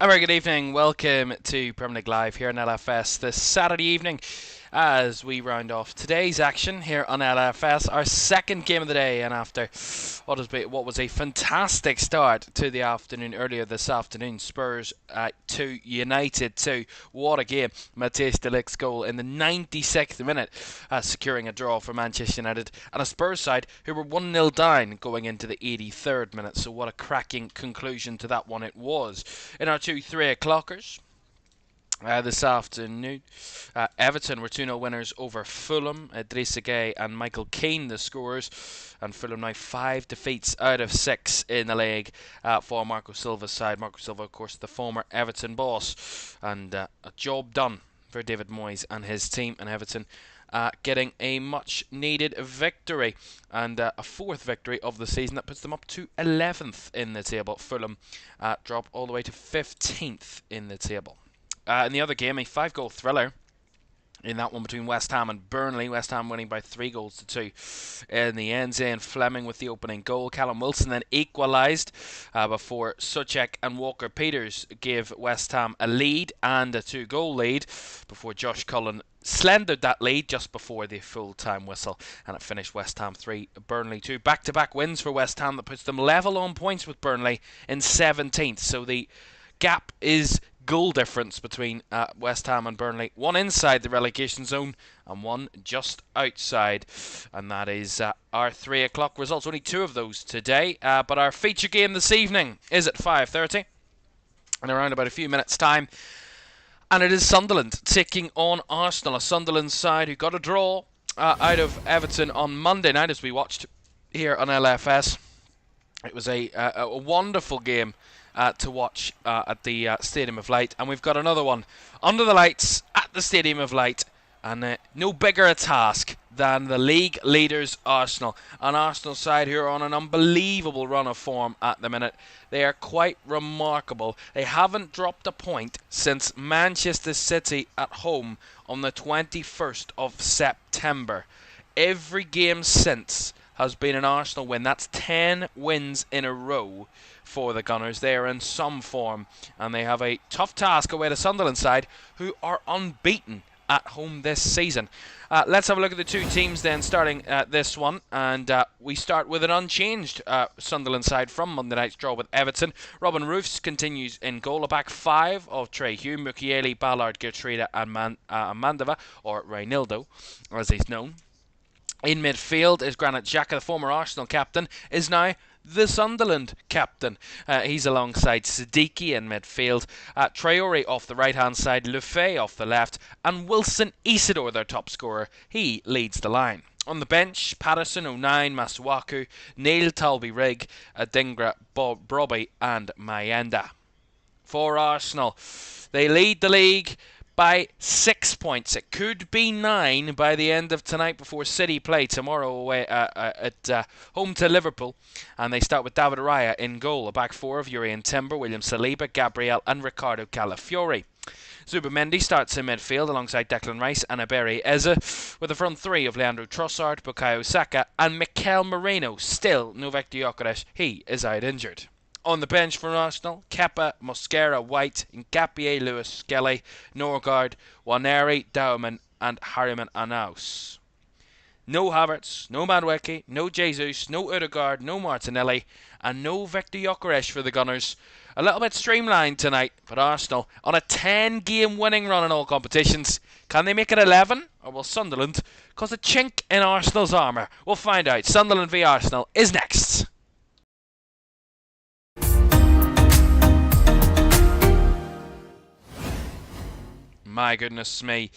A very good evening. Welcome to Premier League Live here on LFS this Saturday evening as we round off today's action here on LFS, our second game of the day, and after what was a fantastic start to the afternoon earlier this afternoon. Spurs 2, United 2. What a game. Matthijs de Ligt's goal in the 96th minute, securing a draw for Manchester United, and a Spurs side who were 1-0 down going into the 83rd minute. So what a cracking conclusion to that one it was. In our 2 3-o'clockers this afternoon, Everton were 2-0 winners over Fulham. Idrissa Gueye and Michael Keane the scorers, and Fulham now 5 defeats out of 6 in the league for Marco Silva's side. Marco Silva, of course, the former Everton boss, and a job done for David Moyes and his team, and Everton getting a much needed victory, and a 4th victory of the season that puts them up to 11th in the table. Fulham drop all the way to 15th in the table. In the other game, a 5-goal thriller in that one between West Ham and Burnley. West Ham winning by 3-2 in the end. Zayn Fleming with the opening goal. Callum Wilson then equalised before Souček and Walker-Peters gave West Ham a lead and a 2-goal lead before Josh Cullen slendered that lead just before the full-time whistle, and it finished West Ham 3, Burnley 2. Back-to-back wins for West Ham that puts them level on points with Burnley in 17th. So the gap is goal difference between West Ham and Burnley, one inside the relegation zone and one just outside, and that is our 3 o'clock results. Only 2 of those today, but our feature game this evening is at 5:30 in around about a few minutes time, and it is Sunderland taking on Arsenal, a Sunderland side who got a draw out of Everton on Monday night as we watched here on LFS. It was a wonderful game to watch at the Stadium of Light, and we've got another one under the lights at the Stadium of Light, and no bigger a task than the league leaders Arsenal, an Arsenal side who are on an unbelievable run of form at the minute. They are quite remarkable. They haven't dropped a point since Manchester City at home on the 21st of September. Every game since has been an Arsenal win. That's 10 wins in a row for the Gunners. They are in some form, and they have a tough task away to Sunderland side, who are unbeaten at home this season. Let's have a look at the two teams then, starting this one, and we start with an unchanged Sunderland side from Monday night's draw with Everton. Robin Roofs continues in goal, a back 5 of Trey Hugh, Mukiele, Ballard, Gertruida and Mandava, or Reinildo as he's known. In midfield is Granit Xhaka, the former Arsenal captain, is now the Sunderland captain. He's alongside Siddiqui in midfield, Traore off the right hand side, Lefay off the left, and Wilson Isidore, their top scorer. He leads the line. On the bench, Patterson, O'Nien, Masuaku, Neil, Talby Rigg, Adingra, Brobby and Mayenda. For Arsenal, they lead the league by 6 points. It could be 9 by the end of tonight before City play tomorrow away at home to Liverpool. And they start with David Raya in goal, a back 4 of Urian Timber, William Saliba, Gabriel and Ricardo Calafiori. Zubimendi starts in midfield alongside Declan Rice and Iberi Eze, with a front 3 of Leandro Trossard, Bukayo Saka and Mikel Merino. Still no Victor Gyökeres, he is out injured. On the bench for Arsenal, Kepa, Mosquera, White, Nkapie, Lewis, Skelly, Norgard, Waneri, Dauman and Harriman Anaus. No Havertz, no Madueke, no Jesus, no Odegaard, no Martinelli and no Victor Gyökeres for the Gunners. A little bit streamlined tonight, but Arsenal on a 10-game winning run in all competitions. Can they make it 11, or will Sunderland cause a chink in Arsenal's armour? We'll find out. Sunderland v Arsenal is next. My goodness me.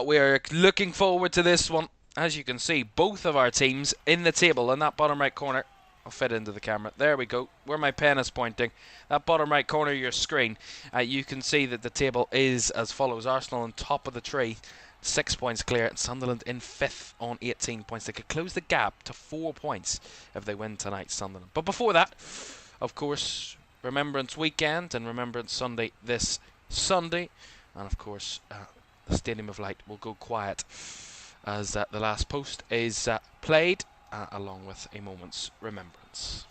We are looking forward to this one. As you can see, both of our teams in the table in that bottom right corner I'll fit into the camera. There we go. Where my pen is pointing, that bottom right corner of your screen, you can see that the table is as follows. Arsenal on top of the tree, 6 points clear, and Sunderland in 5th on 18 points. They could close the gap to 4 points if they win tonight, Sunderland. But before that, of course, Remembrance Weekend and Remembrance Sunday this Sunday. And of course, the Stadium of Light will go quiet as the last post is played, along with a moment's remembrance.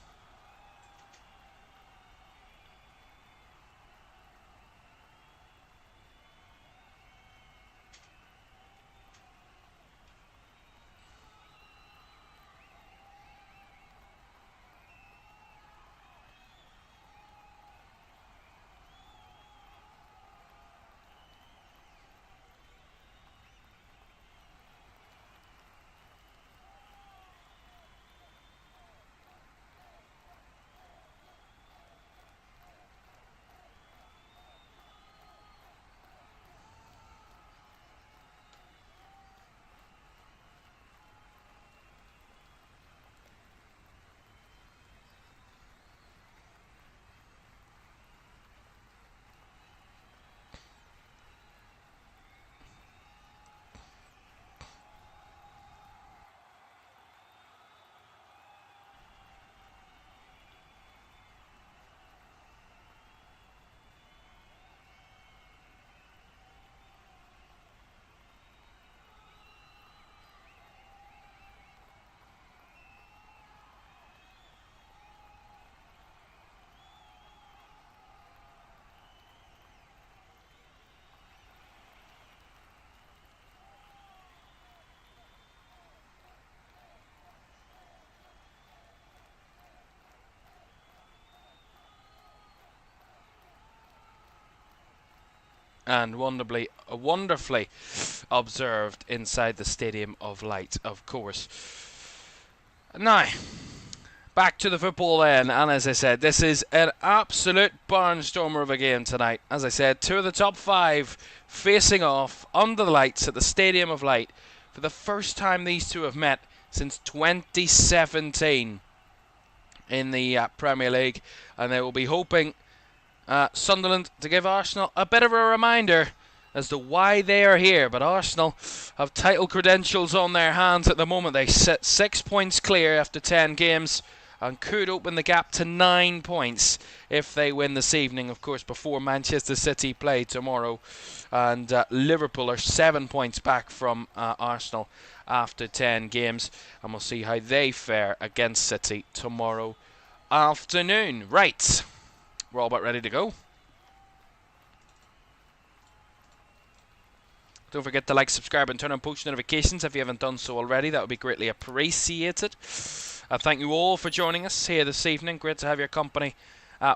And wonderfully observed inside the Stadium of Light, of course. Now, back to the football then, and as I said, this is an absolute barnstormer of a game tonight. As I said, 2 of the top 5 facing off under the lights at the Stadium of Light for the first time these two have met since 2017 in the Premier League, and they will be hoping Sunderland to give Arsenal a bit of a reminder as to why they are here. But Arsenal have title credentials on their hands at the moment. They sit 6 points clear after 10 games and could open the gap to 9 points if they win this evening, of course, before Manchester City play tomorrow. And Liverpool are 7 points back from Arsenal after 10 games, and we'll see how they fare against City tomorrow afternoon. Right, we're all about ready to go. Don't forget to like, subscribe, and turn on post notifications if you haven't done so already. That would be greatly appreciated. Thank you all for joining us here this evening. Great to have your company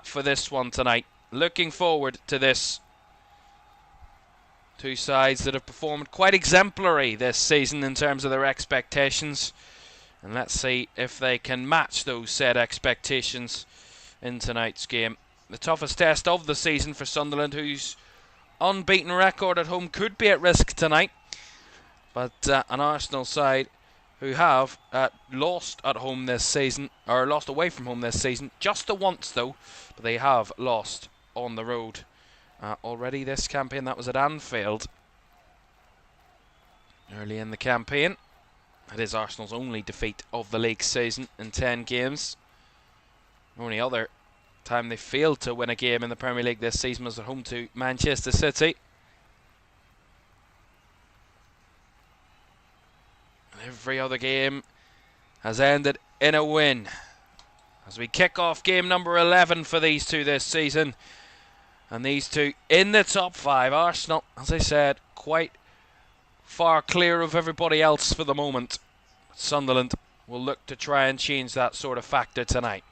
for this one tonight. Looking forward to this. Two sides that have performed quite exemplary this season in terms of their expectations. And let's see if they can match those said expectations in tonight's game. The toughest test of the season for Sunderland, whose unbeaten record at home could be at risk tonight. But an Arsenal side who have lost at home this season, or lost away from home this season, just the once though, but they have lost on the road already this campaign. That was at Anfield early in the campaign. That is Arsenal's only defeat of the league season in 10 games. The only other time they failed to win a game in the Premier League this season was at home to Manchester City. And every other game has ended in a win. As we kick off game number 11 for these two this season. And these two in the top 5. Arsenal, as I said, quite far clear of everybody else for the moment. Sunderland will look to try and change that sort of factor tonight.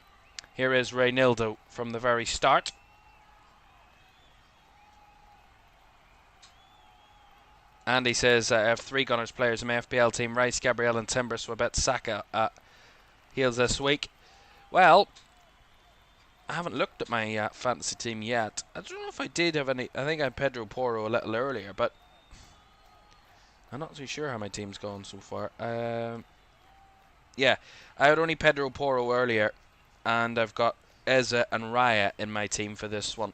Here is Reynildo from the very start. And he says, I have 3 Gunners players in my FPL team: Rice, Gabriel and Timber, so I bet Saka heals this week. Well, I haven't looked at my fantasy team yet. I don't know if I did have any. I think I had Pedro Porro a little earlier, but I'm not too sure how my team's gone so far. Yeah, I had only Pedro Porro earlier, and I've got Eza and Raya in my team for this one.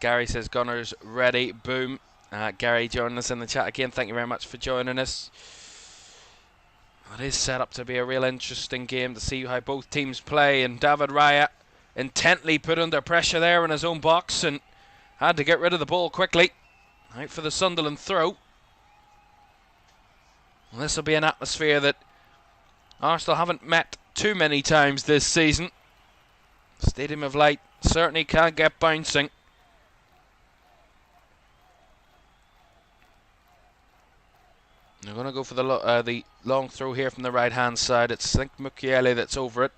Gary says Gunners ready. Boom. Gary joining us in the chat again. Thank you very much for joining us. It is set up to be a real interesting game to see how both teams play. And David Raya intently put under pressure there in his own box and had to get rid of the ball quickly. Out for the Sunderland throw. Well, this will be an atmosphere that Arsenal haven't met too many times this season. Stadium of Light certainly can't get bouncing. They're going to go for the long throw here from the right-hand side. It's, I think, Mukiele that's over it.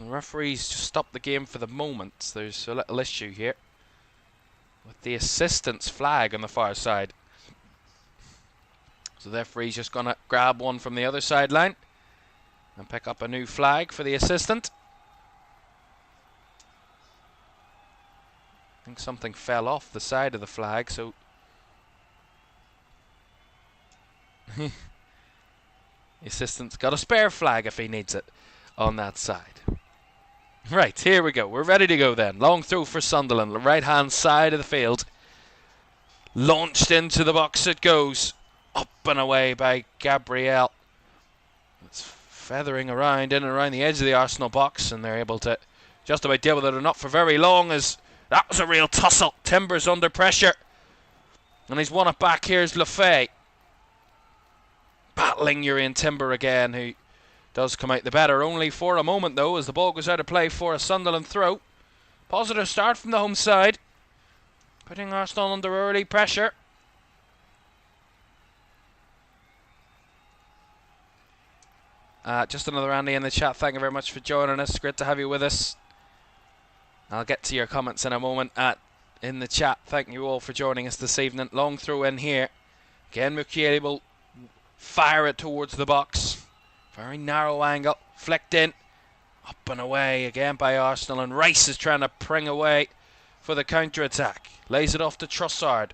The referees just stopped the game for the moment. There's a little issue here with the assistant's flag on the far side. So the referee's just going to grab one from the other sideline and pick up a new flag for the assistant. I think something fell off the side of the flag, so the assistant's got a spare flag if he needs it on that side. Right, here we go. We're ready to go then. Long throw for Sunderland. The right-hand side of the field. Launched into the box it goes. Up and away by Gabriel. It's feathering around in and around the edge of the Arsenal box, and they're able to just about deal with it, or not for very long, as that was a real tussle. Timber's under pressure. And he's won it back. Here's Lefay. Battling Urian Timber again, who does come out the better. Only for a moment, though, as the ball goes out of play for a Sunderland throw. Positive start from the home side. Putting Arsenal under early pressure. Just another Andy in the chat. Thank you very much for joining us. Great to have you with us. I'll get to your comments in a moment in the chat. Thank you all for joining us this evening. Long throw in here. Again, Mukiele will fire it towards the box. Very narrow angle. Flicked in. Up and away again by Arsenal. And Rice is trying to pring away for the counter-attack. Lays it off to Trossard.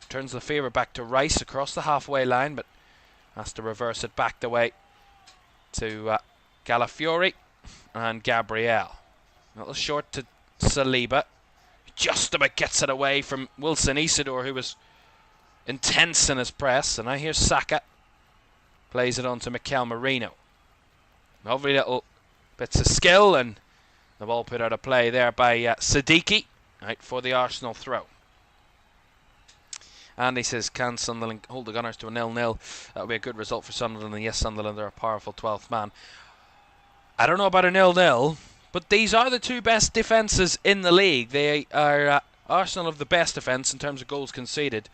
Turns the favour back to Rice across the halfway line, but has to reverse it back the way to Calafiori and Gabriel. A little short to Saliba. Just about gets it away from Wilson Isidore, who was intense in his press. And now here's Saka. Plays it on to Mikel Merino. Lovely little bits of skill, and the ball put out of play there by Siddiqui. Out for the Arsenal throw. Andy says, can Sunderland hold the Gunners to a 0-0? That would be a good result for Sunderland. And yes, Sunderland are a powerful 12th man. I don't know about a 0-0, but these are the two best defences in the league. They are Arsenal of the best defence in terms of goals conceded,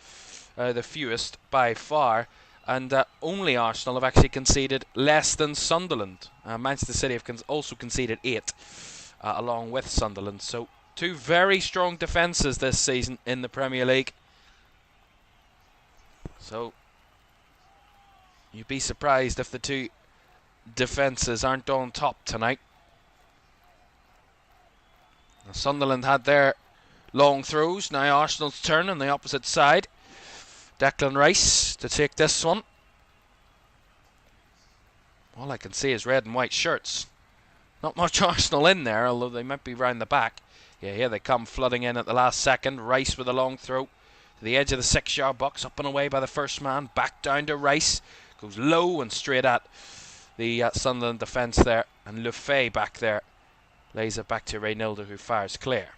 the fewest by far. And only Arsenal have actually conceded less than Sunderland. Manchester City have also conceded 8, along with Sunderland. So two very strong defences this season in the Premier League. So you'd be surprised if the two defences aren't on top tonight. Now, Sunderland had their long throws. Now Arsenal's turn on the opposite side. Declan Rice to take this one. All I can see is red and white shirts. Not much Arsenal in there, although they might be round the back. Yeah, here they come flooding in at the last second. Rice with a long throw to the edge of the 6-yard box, up and away by the first man. Back down to Rice. Goes low and straight at the Sunderland defence there. And Lefay back there lays it back to Reynildo, who fires clear.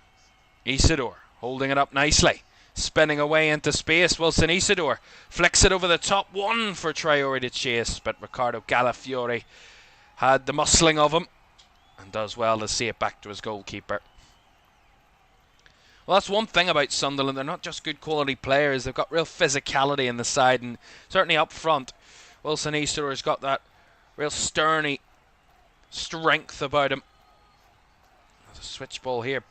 Isidore holding it up nicely. Spinning away into space. Wilson Isidore flicks it over the top. One for Traore to chase, but Ricardo Calafiori had the muscling of him and does well to see it back to his goalkeeper. Well, that's one thing about Sunderland. They're not just good quality players. They've got real physicality in the side, and certainly up front, Wilson Isidore's got that real sterny strength about him. There's a switch ball here.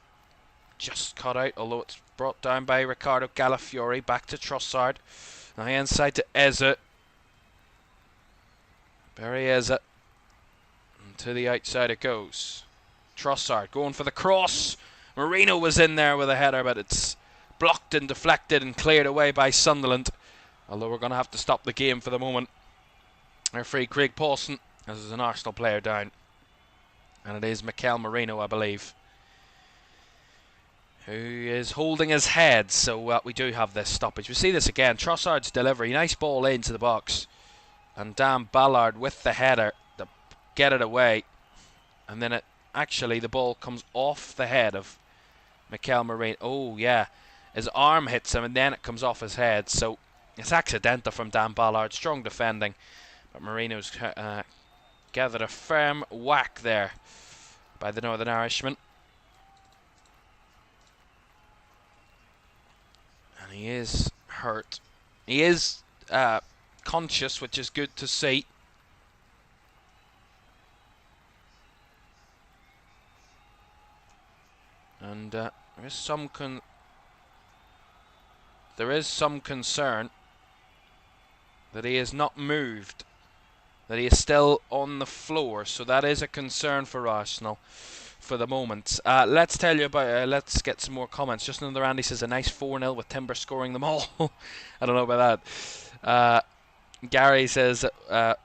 Just cut out, although it's brought down by Ricardo Calafiori. Back to Trossard. Now inside to Eze. Barry Eze. And to the outside it goes. Trossard going for the cross. Marino was in there with a header, but it's blocked and deflected and cleared away by Sunderland. Although we're going to have to stop the game for the moment. Referee Craig Paulson, as is an Arsenal player down. And it is Mikel Merino, I believe, who is holding his head. So we do have this stoppage. We see this again. Trossard's delivery. Nice ball into the box. And Dan Ballard with the header to get it away. And then actually the ball comes off the head of Mikel Merino. Oh, yeah. His arm hits him and then it comes off his head. So it's accidental from Dan Ballard. Strong defending. But Marino's gathered a firm whack there by the Northern Irishman. And he is hurt. He is conscious, which is good to see. And there is some concern that he is not moved, that he is still on the floor. So that is a concern for Arsenal for the moment. Let's tell you about. Let's get some more comments. Just another Andy says a nice 4-0 with Timber scoring them all. I don't know about that. Gary says will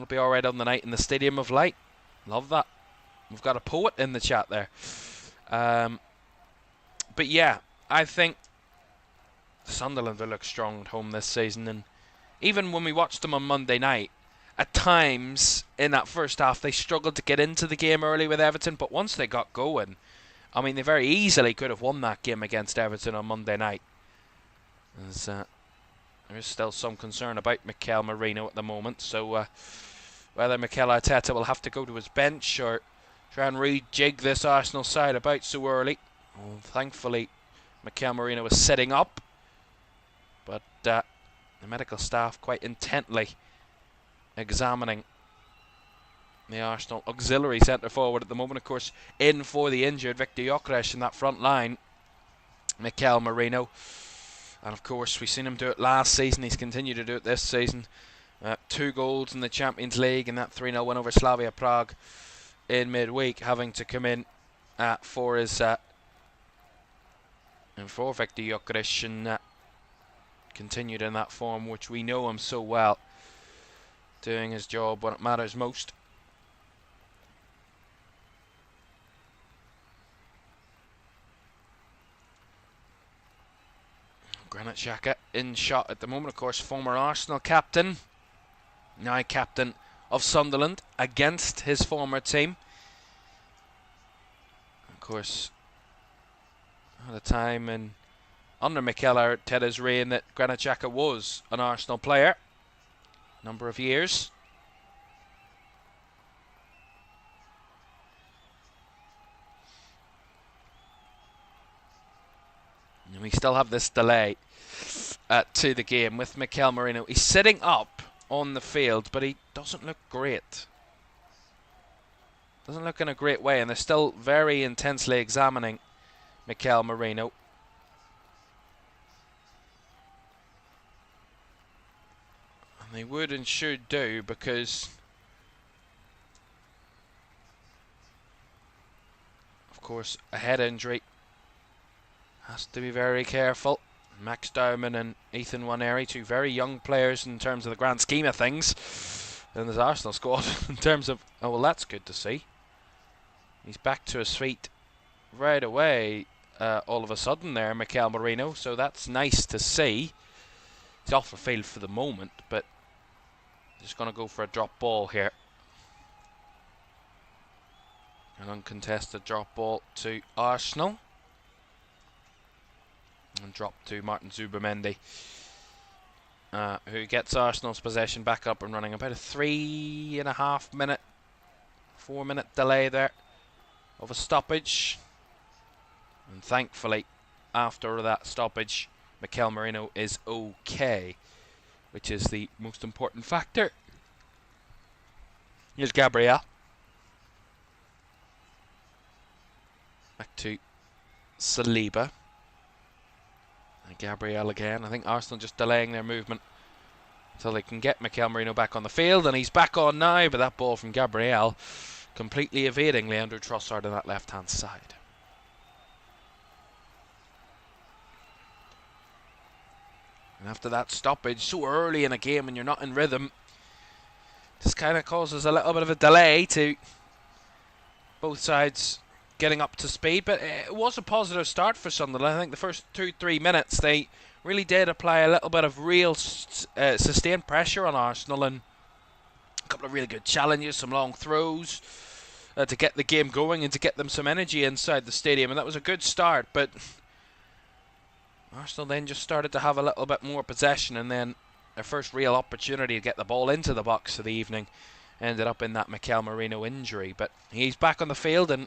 it be all right on the night in the Stadium of Light? Love that. We've got a poet in the chat there. But yeah, I think Sunderland will look strong at home this season, and even when we watched them on Monday night, at times in that first half they struggled to get into the game early with Everton, but once they got going, I mean, they very easily could have won that game against Everton on Monday night. There is still some concern about Mikel Merino at the moment, so whether Mikel Arteta will have to go to his bench or try and rejig this Arsenal side about so early. Well, thankfully, Mikel Merino was sitting up, but the medical staff quite intently examining the Arsenal auxiliary centre forward at the moment. Of course, in for the injured Victor Gyökeres in that front line, Mikel Merino. And of course, we've seen him do it last season. He's continued to do it this season. 2 goals in the Champions League and that 3-0 win over Slavia Prague in midweek, having to come in for his and for Victor Gyökeres, and continued in that form, which we know him so well, doing his job when it matters most. Granit Xhaka in shot at the moment, of course, former Arsenal captain, now captain of Sunderland against his former team. Of course, at a time under Mikel Arteta's reign that Granit Xhaka was an Arsenal player, number of years. And we still have this delay to the game with Mikel Merino. He's sitting up on the field, but he doesn't look great. Doesn't look in a great way, and they're still very intensely examining Mikel Merino. And they would and should do, because of course a head injury has to be very careful. Max Dowman and Ethan Nwaneri, 2 very young players in terms of the grand scheme of things in this Arsenal squad. In terms of, oh well, that's good to see. He's back to his feet right away all of a sudden there, Mikel Merino, so that's nice to see. He's off the field for the moment, but just going to go for a drop ball here. An uncontested drop ball to Arsenal. And drop to Martin Zubimendi, who gets Arsenal's possession back up and running. About a 3.5 minute, 4 minute delay there of a stoppage. And thankfully, after that stoppage, Mikel Merino is okay, which is the most important factor. Here's Gabriel. Back to Saliba. And Gabriel again. I think Arsenal just delaying their movement until they can get Mikel Merino back on the field. And he's back on now, but that ball from Gabriel completely evading Leandro Trossard on that left-hand side. And after that stoppage so early in a game when you're not in rhythm, just kind of causes a little bit of a delay to both sides getting up to speed. But it was a positive start for Sunderland. I think the first 2-3 minutes they really did apply a little bit of real sustained pressure on Arsenal, and a couple of really good challenges, some long throws to get the game going and to get them some energy inside the stadium, and that was a good start. But Arsenal then just started to have a little bit more possession, and then their first real opportunity to get the ball into the box for the evening ended up in that Mikel Merino injury. But he's back on the field and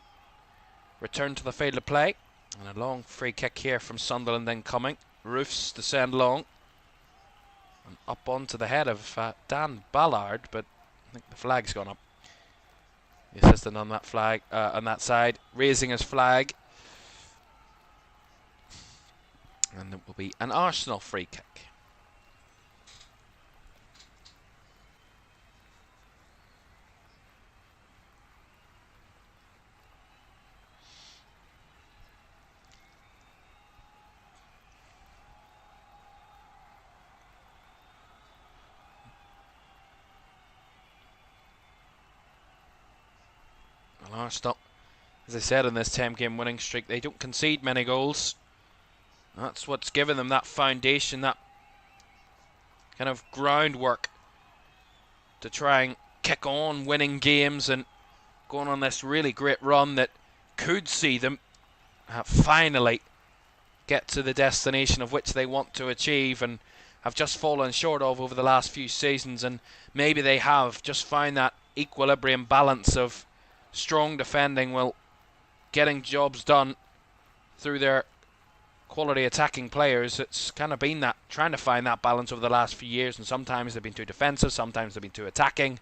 returned to the field of play, and a long free kick here from Sunderland then coming. Roofs to send long, and up onto the head of Dan Ballard, but I think the flag's gone up. The assistant on that flag, on that side, raising his flag, and it will be an Arsenal free kick. Arsenal, as I said, in this 10-game winning streak, they don't concede many goals. That's what's given them that foundation, that kind of groundwork to try and kick on winning games and going on this really great run that could see them finally get to the destination of which they want to achieve and have just fallen short of over the last few seasons. And maybe they have just found that equilibrium balance of strong defending while getting jobs done through their quality attacking players. It's kind of been that, trying to find that balance over the last few years, and sometimes they've been too defensive, sometimes they've been too attacking.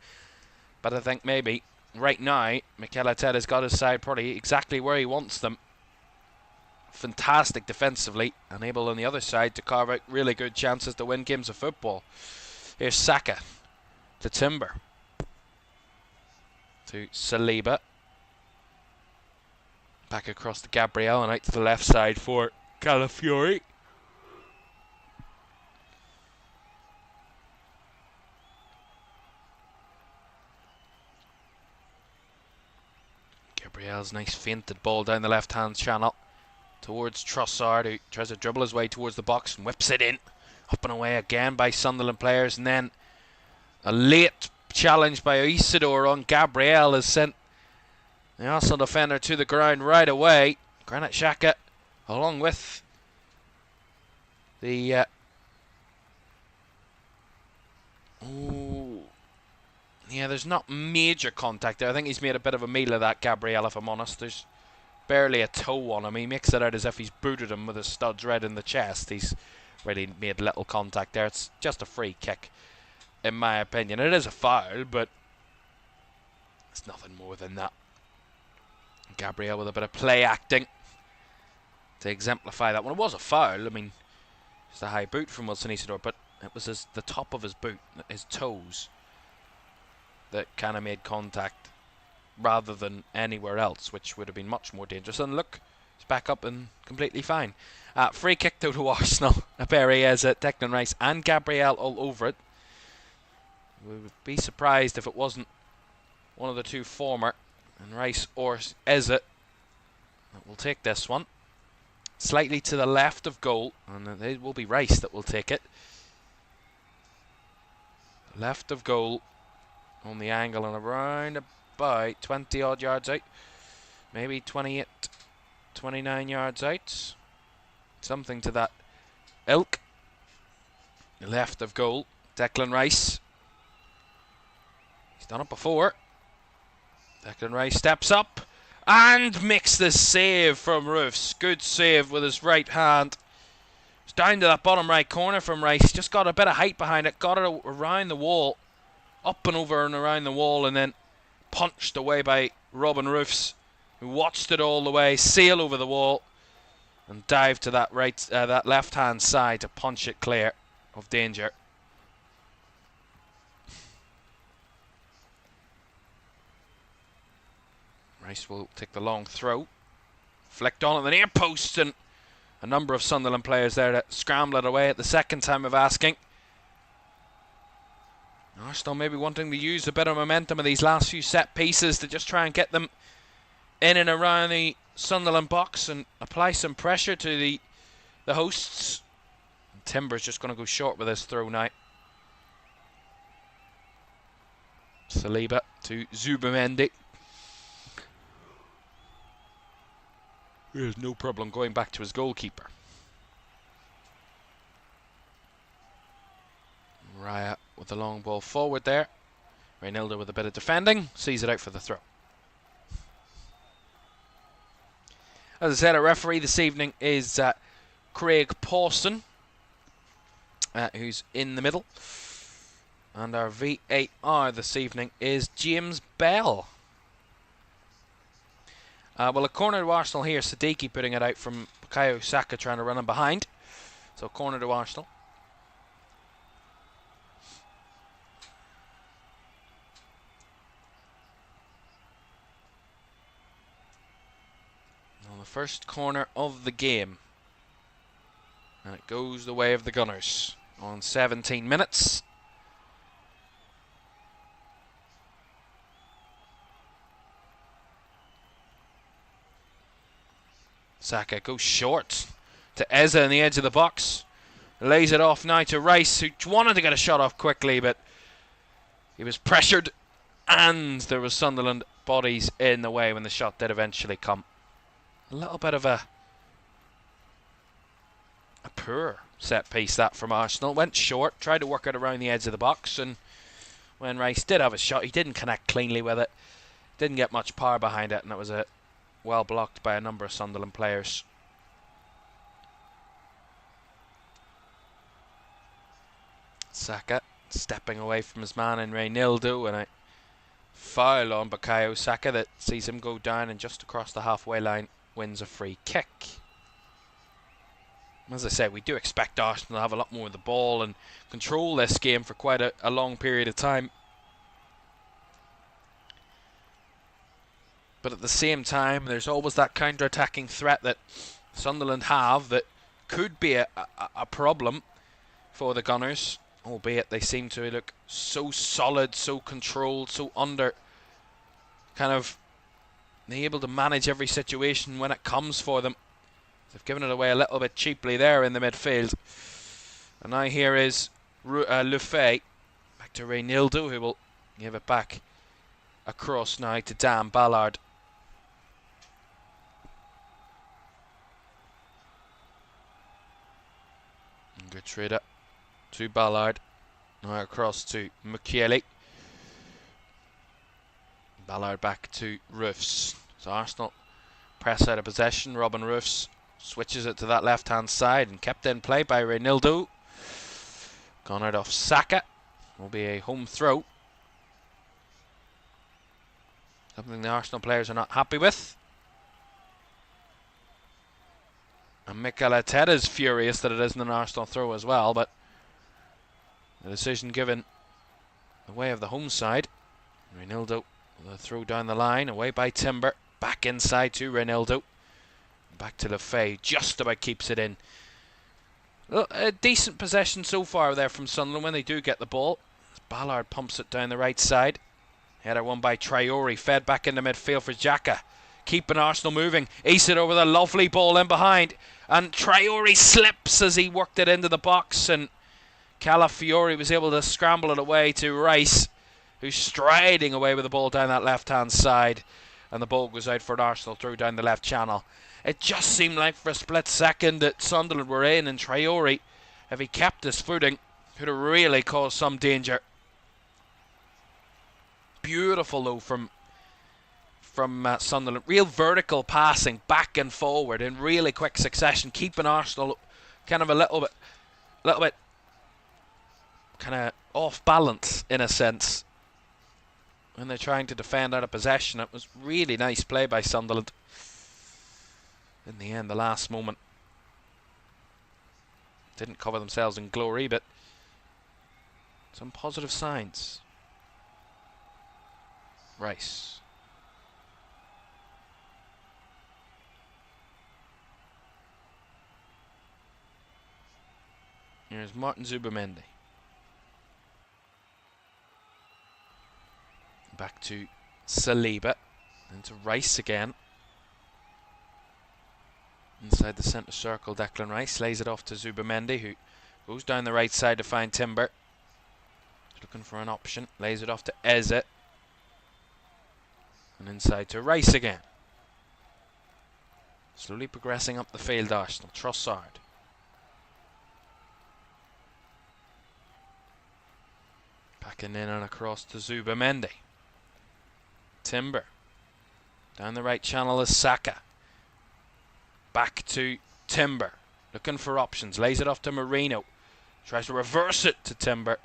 But I think maybe right now Mikel Arteta's got his side probably exactly where he wants them. Fantastic defensively, and able on the other side to carve out really good chances to win games of football. Here's Saka to Timber, to Saliba, back across to Gabriel and out to the left side for Calafiori. Gabriel's nice feinted ball down the left hand channel towards Trossard, who tries to dribble his way towards the box and whips it in. Up and away again by Sunderland players, and then a late challenge by Isidore on Gabriel has sent the Arsenal defender to the ground right away. Granit Xhaka, along with the yeah, there's not major contact there. I think he's made a bit of a meal of that, Gabriel, if I'm honest. There's barely a toe on him. He makes it out as if he's booted him with his studs right in the chest. He's really made little contact there. It's just a free kick, in my opinion. It is a foul, but it's nothing more than that. Gabriel with a bit of play acting to exemplify that one. It was a foul. I mean, it's a high boot from Wilson Isidore, but it was the top of his boot, his toes, that kind of made contact rather than anywhere else, which would have been much more dangerous. And look, it's back up and completely fine. Free kick though to Arsenal. Perez, Declan Rice and Gabriel all over it. We would be surprised if it wasn't one of the two former, and Rice or Eze that will take this one. Slightly to the left of goal, and it will be Rice that will take it. Left of goal on the angle and around about 20 odd yards out. Maybe 28, 29 yards out. Something to that ilk. Left of goal, Declan Rice. He's done it before. Declan Rice steps up and makes the save from Roofs. Good save with his right hand. It's down to that bottom right corner from Rice. Just got a bit of height behind it. Got it around the wall. Up and over and around the wall, and then punched away by Robin Roofs, who watched it all the way, sail over the wall, and dive to that that left-hand side to punch it clear of danger. Rice will take the long throw. Flicked on at the near post, and a number of Sunderland players there to scramble it away at the second time of asking. Arsenal maybe wanting to use a bit of momentum of these last few set pieces to just try and get them in and around the Sunderland box and apply some pressure to the hosts. And Timber's just going to go short with his throw now. Saliba to Zubamendi. There's no problem going back to his goalkeeper. Raya with the long ball forward there. Reynildo with a bit of defending. Sees it out for the throw. As I said, a referee this evening is Craig Pawson, who's in the middle. And our VAR this evening is James Bell. Well, a corner to Arsenal here. Siddiqui putting it out from Bukayo Saka trying to run him behind. So corner to Arsenal. On the first corner of the game. And it goes the way of the Gunners on 17 minutes. Saka goes short to Eza in the edge of the box. Lays it off now to Rice, who wanted to get a shot off quickly, but he was pressured, and there was Sunderland bodies in the way when the shot did eventually come. A little bit of a poor set piece that from Arsenal. Went short, tried to work it around the edge of the box, and when Rice did have a shot, he didn't connect cleanly with it. Didn't get much power behind it, and it was well blocked by a number of Sunderland players. Saka stepping away from his man in Reynildo, and a foul on Bukayo Saka that sees him go down and just across the halfway line wins a free kick. As I said, we do expect Arsenal to have a lot more of the ball and control this game for quite a long period of time. But at the same time, there's always that counter-attacking threat that Sunderland have that could be a problem for the Gunners, albeit they seem to look so solid, so controlled, so under, kind of able to manage every situation when it comes for them. They've given it away a little bit cheaply there in the midfield. And now here is Lefay, back to Reynildo, who will give it back across now to Dan Ballard. Good trader to Ballard. Now across to Mukiele. Ballard back to Roofs. So Arsenal press out of possession. Robin Roofs switches it to that left hand side and kept in play by Reynildo. Gone out off Saka. Will be a home throw. Something the Arsenal players are not happy with. And Mikel Arteta is furious that it isn't an Arsenal throw as well, but the decision given the way of the home side. Reynildo, the throw down the line, away by Timber, back inside to Reynildo. Back to Lefay, just about keeps it in. Well, a decent possession so far there from Sunderland when they do get the ball. Ballard pumps it down the right side. Header won by Traore, fed back into midfield for Xhaka. Keeping Arsenal moving. Isidore with a lovely ball in behind. And Traore slips as he worked it into the box. And Calafiori was able to scramble it away to Rice, who's striding away with the ball down that left-hand side. And the ball goes out for an Arsenal throw down the left channel. It just seemed like for a split second that Sunderland were in, and Traore, if he kept his footing, could have really caused some danger. Beautiful though from Sunderland. Real vertical passing back and forward in really quick succession, keeping Arsenal kind of a little bit kind of off balance in a sense when they're trying to defend out of possession. It was really nice play by Sunderland. In the end, the last moment, didn't cover themselves in glory, but some positive signs. Rice. Here's Martin Zubamendi. Back to Saliba. And to Rice again. Inside the centre circle, Declan Rice lays it off to Zubamendi, who goes down the right side to find Timber. Looking for an option. Lays it off to Eze. And inside to Rice again. Slowly progressing up the field, Arsenal. Trossard. Backing in and across to Zubamendi. Timber. Down the right channel is Saka. Back to Timber. Looking for options. Lays it off to Marino. Tries to reverse it to Timber.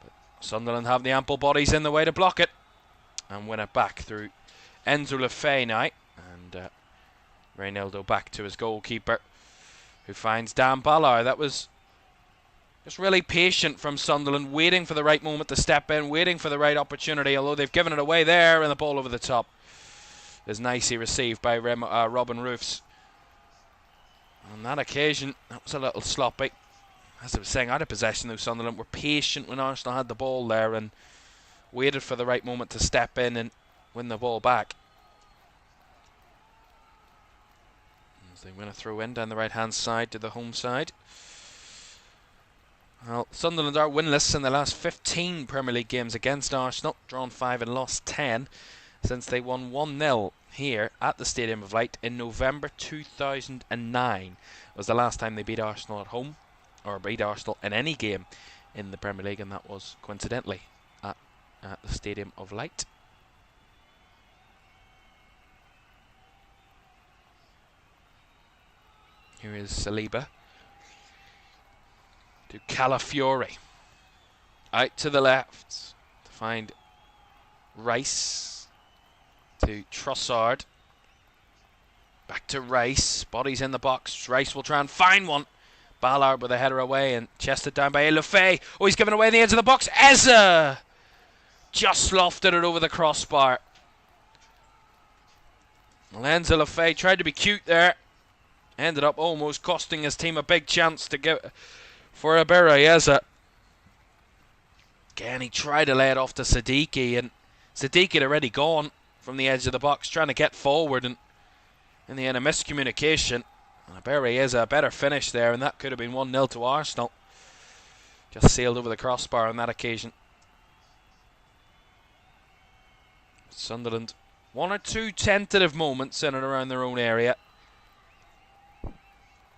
But Sunderland have the ample bodies in the way to block it. And win it back through Enzo Lefebvre now. And Reynaldo back to his goalkeeper, who finds Dan Ballard. That was just really patient from Sunderland, waiting for the right moment to step in, waiting for the right opportunity, although they've given it away there, and the ball over the top is nicely received by Robin Roofs. On that occasion, that was a little sloppy. As I was saying, out of possession, though, Sunderland were patient when Arsenal had the ball there and waited for the right moment to step in and win the ball back. They win a throw in down the right hand side to the home side. Well, Sunderland are winless in the last 15 Premier League games against Arsenal, drawn 5 and lost 10 since they won 1-0 here at the Stadium of Light in November 2009. It was the last time they beat Arsenal at home, or beat Arsenal in any game in the Premier League, and that was coincidentally at the Stadium of Light. Here is Saliba to Calafiori. Out to the left to find Rice to Trossard. Back to Rice. Bodies in the box. Rice will try and find one. Ballard with a header away and chested down by Lefebvre. Oh, he's given away the edge of the box. Eze just lofted it over the crossbar. Enzo Lefebvre tried to be cute there. Ended up almost costing his team a big chance to get for Eze. Again, he tried to lay it off to Siddiqui, and Siddiqui had already gone from the edge of the box, trying to get forward, and in the end, a miscommunication. And Eze a better finish there, and that could have been 1-0 to Arsenal. Just sailed over the crossbar on that occasion. Sunderland, one or two tentative moments in and around their own area.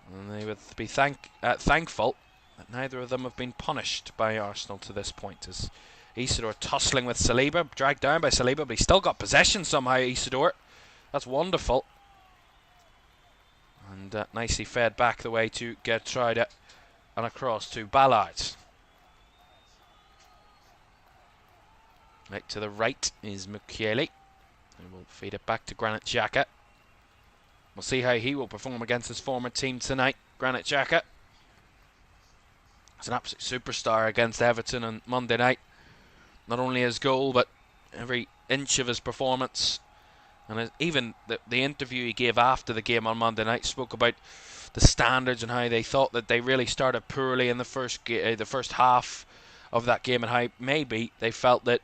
And they would be thankful that neither of them have been punished by Arsenal to this point. As Isidore tussling with Saliba, dragged down by Saliba, but he's still got possession somehow, Isidore. That's wonderful. And nicely fed back the way to Gertrude and across to Ballard. Right to the right is Mukiele, who will feed it back to Granit Xhaka. We'll see how he will perform against his former team tonight. Granit Xhaka. He's an absolute superstar against Everton on Monday night. Not only his goal, but every inch of his performance. And even the interview he gave after the game on Monday night spoke about the standards and how they thought that they really started poorly in the first half of that game, and how maybe they felt that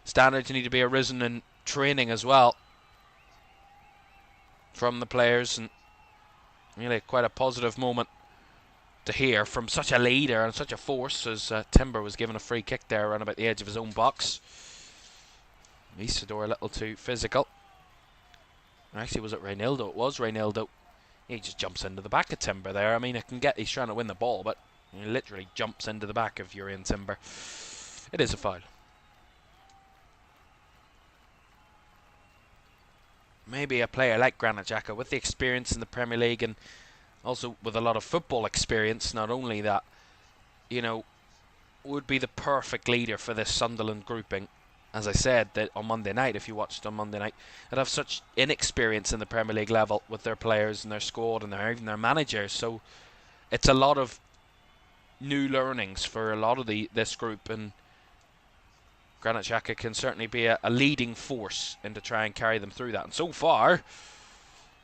standards need to be arisen in training as well from the players. And really quite a positive moment to hear from such a leader and such a force, as Timber was given a free kick there around about the edge of his own box. Isidore a little too physical. Actually, was it Reynaldo? It was Reynaldo. He just jumps into the back of Timber there. I mean, he's trying to win the ball, but he literally jumps into the back of Urian Timber. It is a foul. Maybe a player like Granit Xhaka, with the experience in the Premier League and also with a lot of football experience, not only that, you know, would be the perfect leader for this Sunderland grouping. As I said, that on Monday night, if you watched on Monday night, they'd have such inexperience in the Premier League level with their players and their squad and even their managers. So it's a lot of new learnings for a lot of this group, and Granit Xhaka can certainly be a leading force in to try and carry them through that. And so far,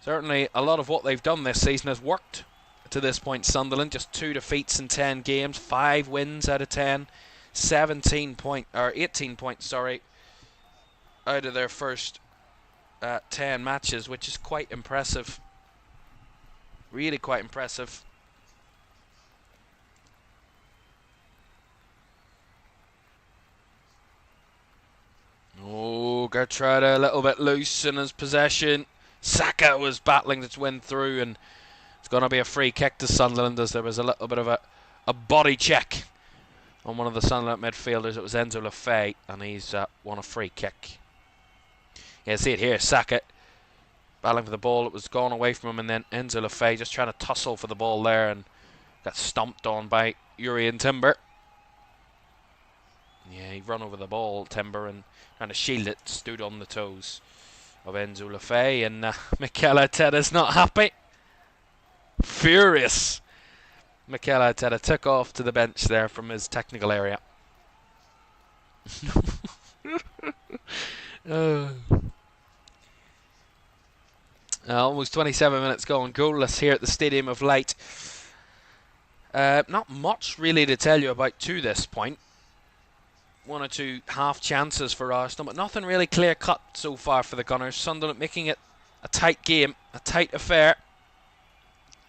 certainly a lot of what they've done this season has worked. to this point. Sunderland just 2 defeats in 10 games, 5 wins out of 10, 18 points, sorry, out of their first 10 matches, which is quite impressive. Really quite impressive. Oh, Gertrude a little bit loose in his possession. Saka was battling to win through, and it's going to be a free kick to Sunderland, as there was a little bit of a body check on one of the Sunderland midfielders. It was Enzo Lefebvre, and he's won a free kick. Yeah, see it here, Saka battling for the ball. It was gone away from him, and then Enzo Lefebvre just trying to tussle for the ball there and got stomped on by Urian Timber. Yeah, he run over the ball, Timber, and trying to shield it, stood on the toes of Enzo Lefebvre, and Mikel Arteta's not happy. Furious. Mikel Arteta took off to the bench there from his technical area. Almost 27 minutes gone, goalless here at the Stadium of Light. Not much really to tell you about to this point. 1 or 2 half chances for Arsenal, but nothing really clear cut so far for the Gunners. Sunderland making it a tight game, a tight affair,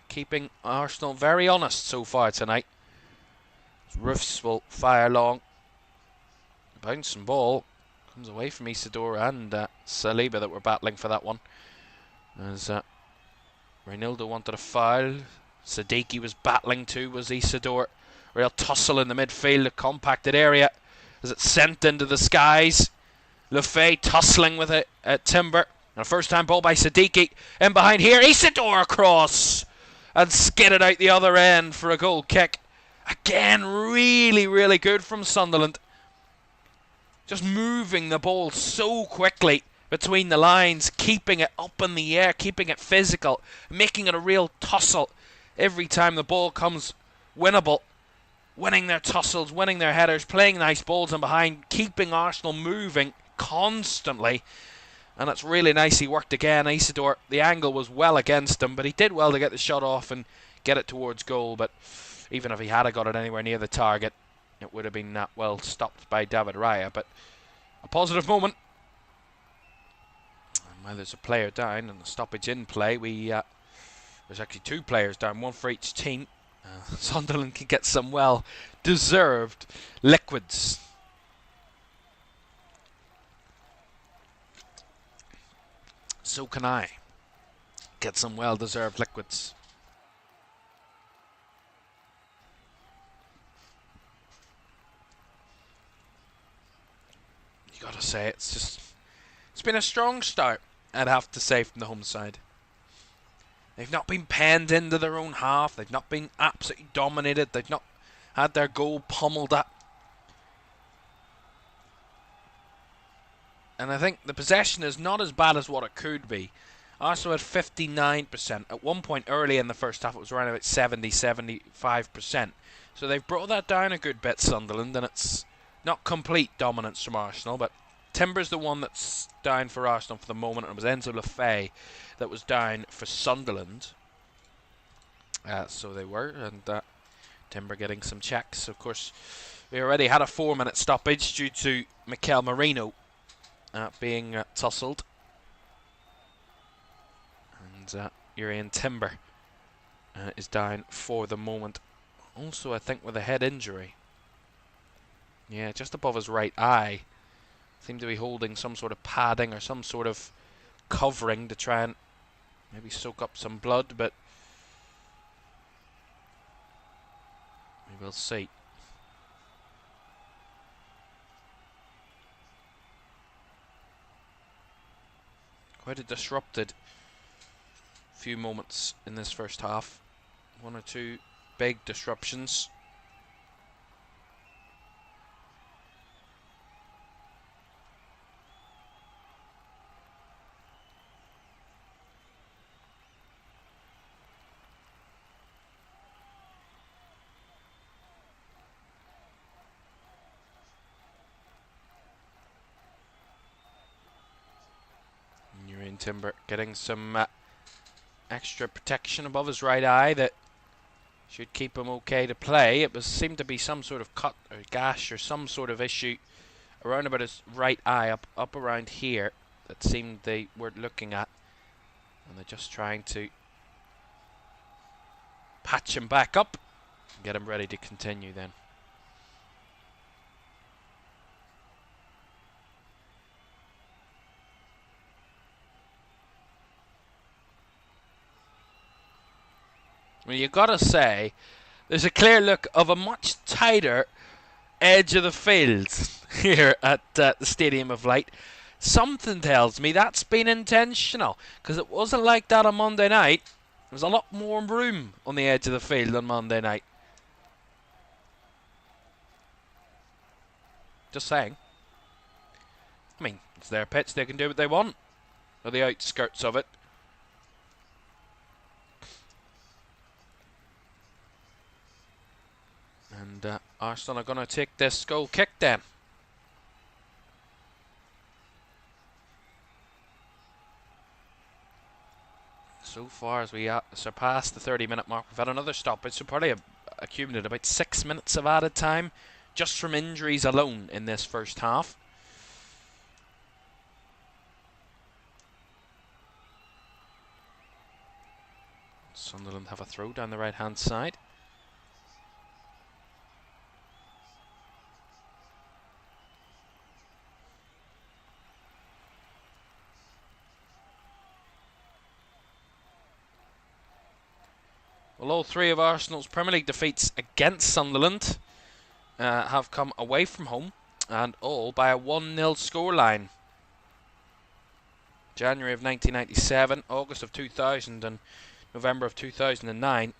keeping Arsenal very honest so far tonight. Roofs will fire long. Bouncing ball comes away from Isidora and Saliba that were battling for that one. As Reinildo wanted a foul. Siddiqui was battling too, was Isidore. Real tussle in the midfield, a compacted area as it's sent into the skies. Lefebvre tussling with it at Timber. And a first time ball by Siddiqui. In behind here, Isidore across and skidded out the other end for a goal kick. Again, really, really good from Sunderland. Just moving the ball so quickly between the lines, keeping it up in the air, keeping it physical, making it a real tussle every time the ball comes winnable. Winning their tussles, winning their headers, playing nice balls in behind, keeping Arsenal moving constantly. And it's really nice he worked again. Isidore, the angle was well against him, but he did well to get the shot off and get it towards goal. But even if he had got it anywhere near the target, it would have been well stopped by David Raya. But a positive moment. And while there's a player down and a stoppage in play, there's actually 2 players down, 1 for each team. Sunderland can get some well-deserved liquids. So can I get some well-deserved liquids. You gotta say, it's been a strong start, I'd have to say, from the home side. They've not been penned into their own half. They've not been absolutely dominated. They've not had their goal pummeled up. And I think the possession is not as bad as what it could be. Arsenal had 59%. At one point early in the first half, it was around about 70-75%. So they've brought that down a good bit, Sunderland, and it's not complete dominance from Arsenal, but Timber's the one that's down for Arsenal for the moment, and it was Enzo Lefebvre that was down for Sunderland. So they were, and Timber getting some checks. Of course, we already had a 4-minute stoppage due to Mikel Merino being tussled. And Urian Timber is down for the moment. Also, I think with a head injury. Yeah, just above his right eye. Seemed to be holding some sort of padding or some sort of covering to try and maybe soak up some blood, but we will see. Quite a disrupted few moments in this first half. 1 or 2 big disruptions. Timber getting some extra protection above his right eye that should keep him okay to play. It seemed to be some sort of cut or gash or some sort of issue around about his right eye, up around here, that seemed they were looking at, and they're just trying to patch him back up and get him ready to continue then. Well, you've got to say, there's a clear look of a much tighter edge of the field here at the Stadium of Light. Something tells me that's been intentional, because it wasn't like that on Monday night. There was a lot more room on the edge of the field on Monday night. Just saying. I mean, it's their pitch, they can do what they want on the outskirts of it. And Arsenal are going to take this goal kick then. So far as we surpassed the 30-minute mark, we've had another stoppage, so probably accumulated about 6 minutes of added time just from injuries alone in this first half. Sunderland have a throw down the right-hand side. Well, all three of Arsenal's Premier League defeats against Sunderland have come away from home, and all by a 1-0 scoreline. January of 1997, August of 2000, and November of 2009.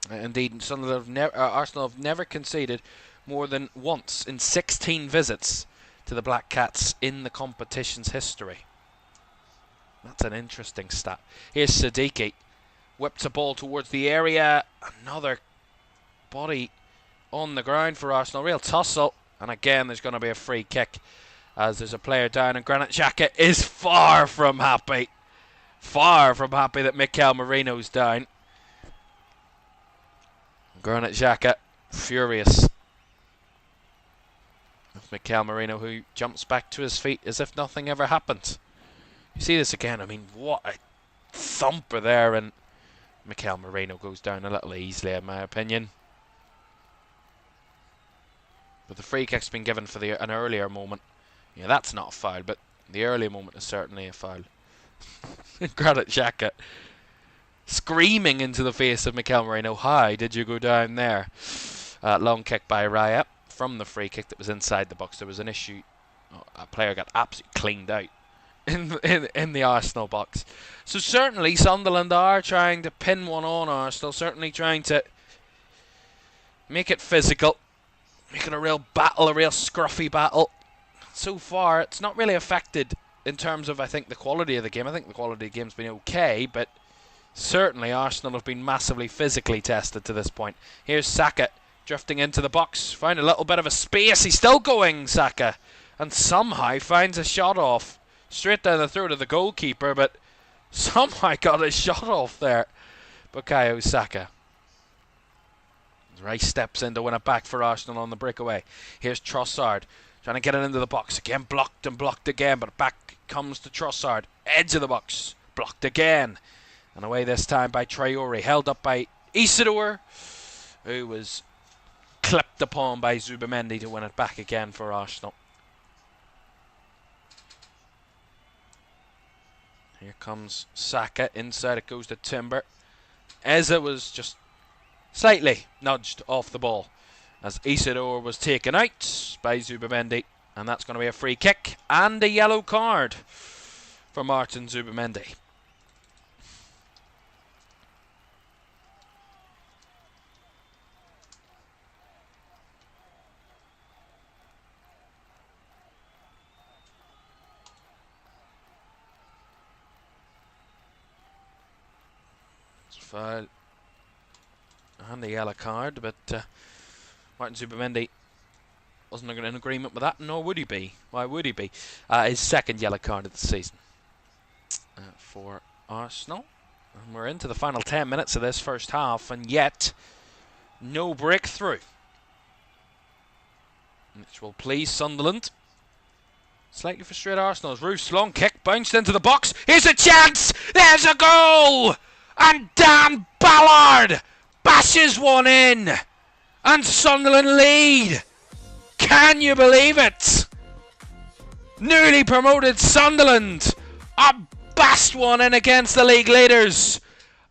Indeed, Arsenal have never conceded more than once in 16 visits to the Black Cats in the competition's history. That's an interesting stat. Here's Siddiqui. Whips a ball towards the area. Another body on the ground for Arsenal. Real tussle. And again, there's going to be a free kick as there's a player down. And Granit Xhaka is far from happy. Far from happy that Mikel Merino's down. Granit Xhaka furious with Mikel Merino, who jumps back to his feet as if nothing ever happened. You see this again. I mean, what a thumper there, and Mikel Merino goes down a little easily, in my opinion. But the free kick's been given for an earlier moment. Yeah, that's not a foul, but the earlier moment is certainly a foul. Granit Xhaka screaming into the face of Mikel Merino. How did you go down there? Long kick by Raya from the free kick that was inside the box. There was an issue. A player got absolutely cleaned out in the Arsenal box. So certainly Sunderland are trying to pin one on Arsenal, certainly trying to make it physical, make it a real battle, a real scruffy battle. So far it's not really affected in terms of, I think, the quality of the game. I think the quality of the game's been okay, but certainly Arsenal have been massively physically tested to this point. Here's Saka drifting into the box, found a little bit of a space. He's still going, Saka, and somehow finds a shot off. Straight down the throat of the goalkeeper, but somehow got a shot off there. Bukayo Saka. Rice steps in to win it back for Arsenal on the breakaway. Here's Trossard trying to get it into the box. Again, blocked and blocked again, but back comes to Trossard. Edge of the box. Blocked again. And away this time by Traore. Held up by Isidore, who was clipped upon by Zubimendi to win it back again for Arsenal. Here comes Saka. Inside it goes to Timber. Eza was just slightly nudged off the ball as Isidore was taken out by Zubimendi. And that's going to be a free kick and a yellow card for Martin Zubimendi. Foul and a yellow card, but Martin Zubimendi wasn't in agreement with that, nor would he be. Why would he be? His second yellow card of the season for Arsenal. And we're into the final 10 minutes of this first half, and yet no breakthrough, which will please Sunderland. Slightly frustrated Arsenal as Roof's long kick bounced into the box. Here's a chance! There's a goal! And Dan Ballard bashes one in! And Sunderland lead! Can you believe it? Newly promoted Sunderland are bashed one in against the league leaders.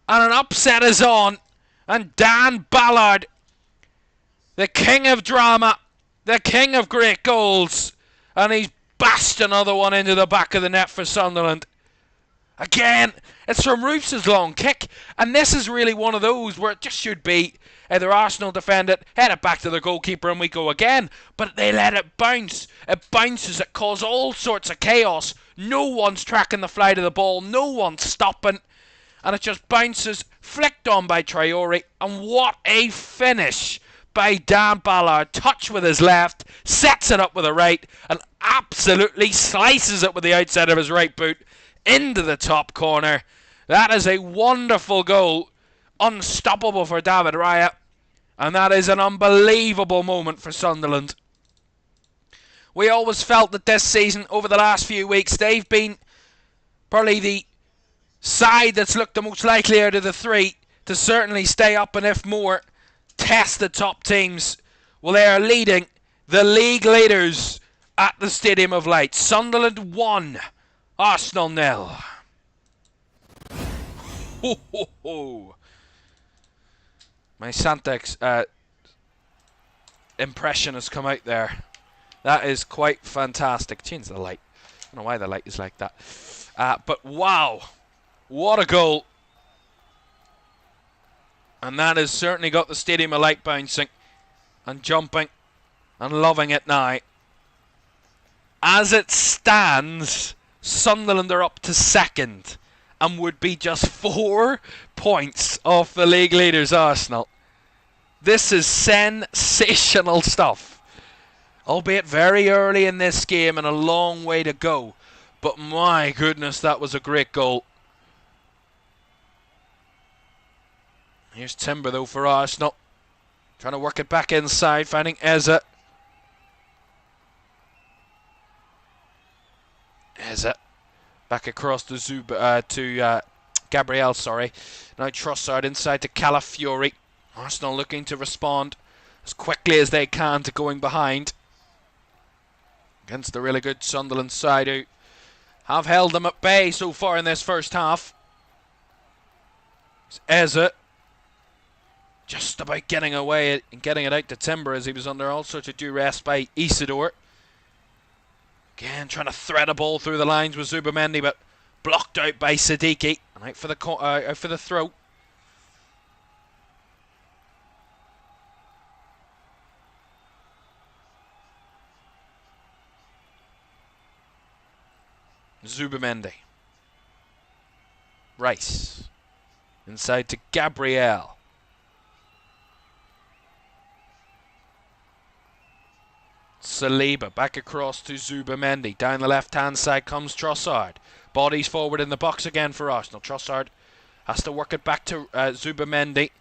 And an upset is on. And Dan Ballard, the king of drama, the king of great goals, and he's bashed another one into the back of the net for Sunderland. Again, it's from Roofs' long kick, and this is really one of those where it just should be either Arsenal defend it, head it back to the goalkeeper, and we go again. But they let it bounce. It bounces, it causes all sorts of chaos. No one's tracking the flight of the ball, no one's stopping, and it just bounces, flicked on by Traore, and what a finish by Dan Ballard. Touch with his left, sets it up with a right, and absolutely slices it with the outside of his right boot into the top corner. That is a wonderful goal, unstoppable for David Raya, and that is an unbelievable moment for Sunderland. We always felt that this season, over the last few weeks, they've been probably the side that's looked the most likely out of the three to certainly stay up, and if more, test the top teams. Well, they are leading the league leaders at the Stadium of Light. Sunderland 1, Arsenal 0. Ho, ho, ho. My Santex impression has come out there. That is quite fantastic. Change the light. I don't know why the light is like that. But wow, what a goal. And that has certainly got the Stadium of Light bouncing and jumping and loving it now. As it stands, Sunderland are up to second and would be just 4 points off the league leaders Arsenal. This is sensational stuff. Albeit very early in this game and a long way to go. But my goodness, that was a great goal. Here's Timber though for Arsenal. Trying to work it back inside, finding Eze. Eze. Back across to Gabriel, sorry. Now Trossard inside to Calafiori. Arsenal looking to respond as quickly as they can to going behind against the really good Sunderland side who have held them at bay so far in this first half. It's Eze. Just about getting away and getting it out to Timber as he was under all sorts of duress by Isidore. Again, trying to thread a ball through the lines with Zubamendi, but blocked out by Siddiqui. And out for the throw. Zubamendi. Rice. Inside to Gabriel. Saliba back across to Zubamendi. Down the left-hand side comes Trossard. Bodies forward in the box again for Arsenal. Trossard has to work it back to Zubamendi.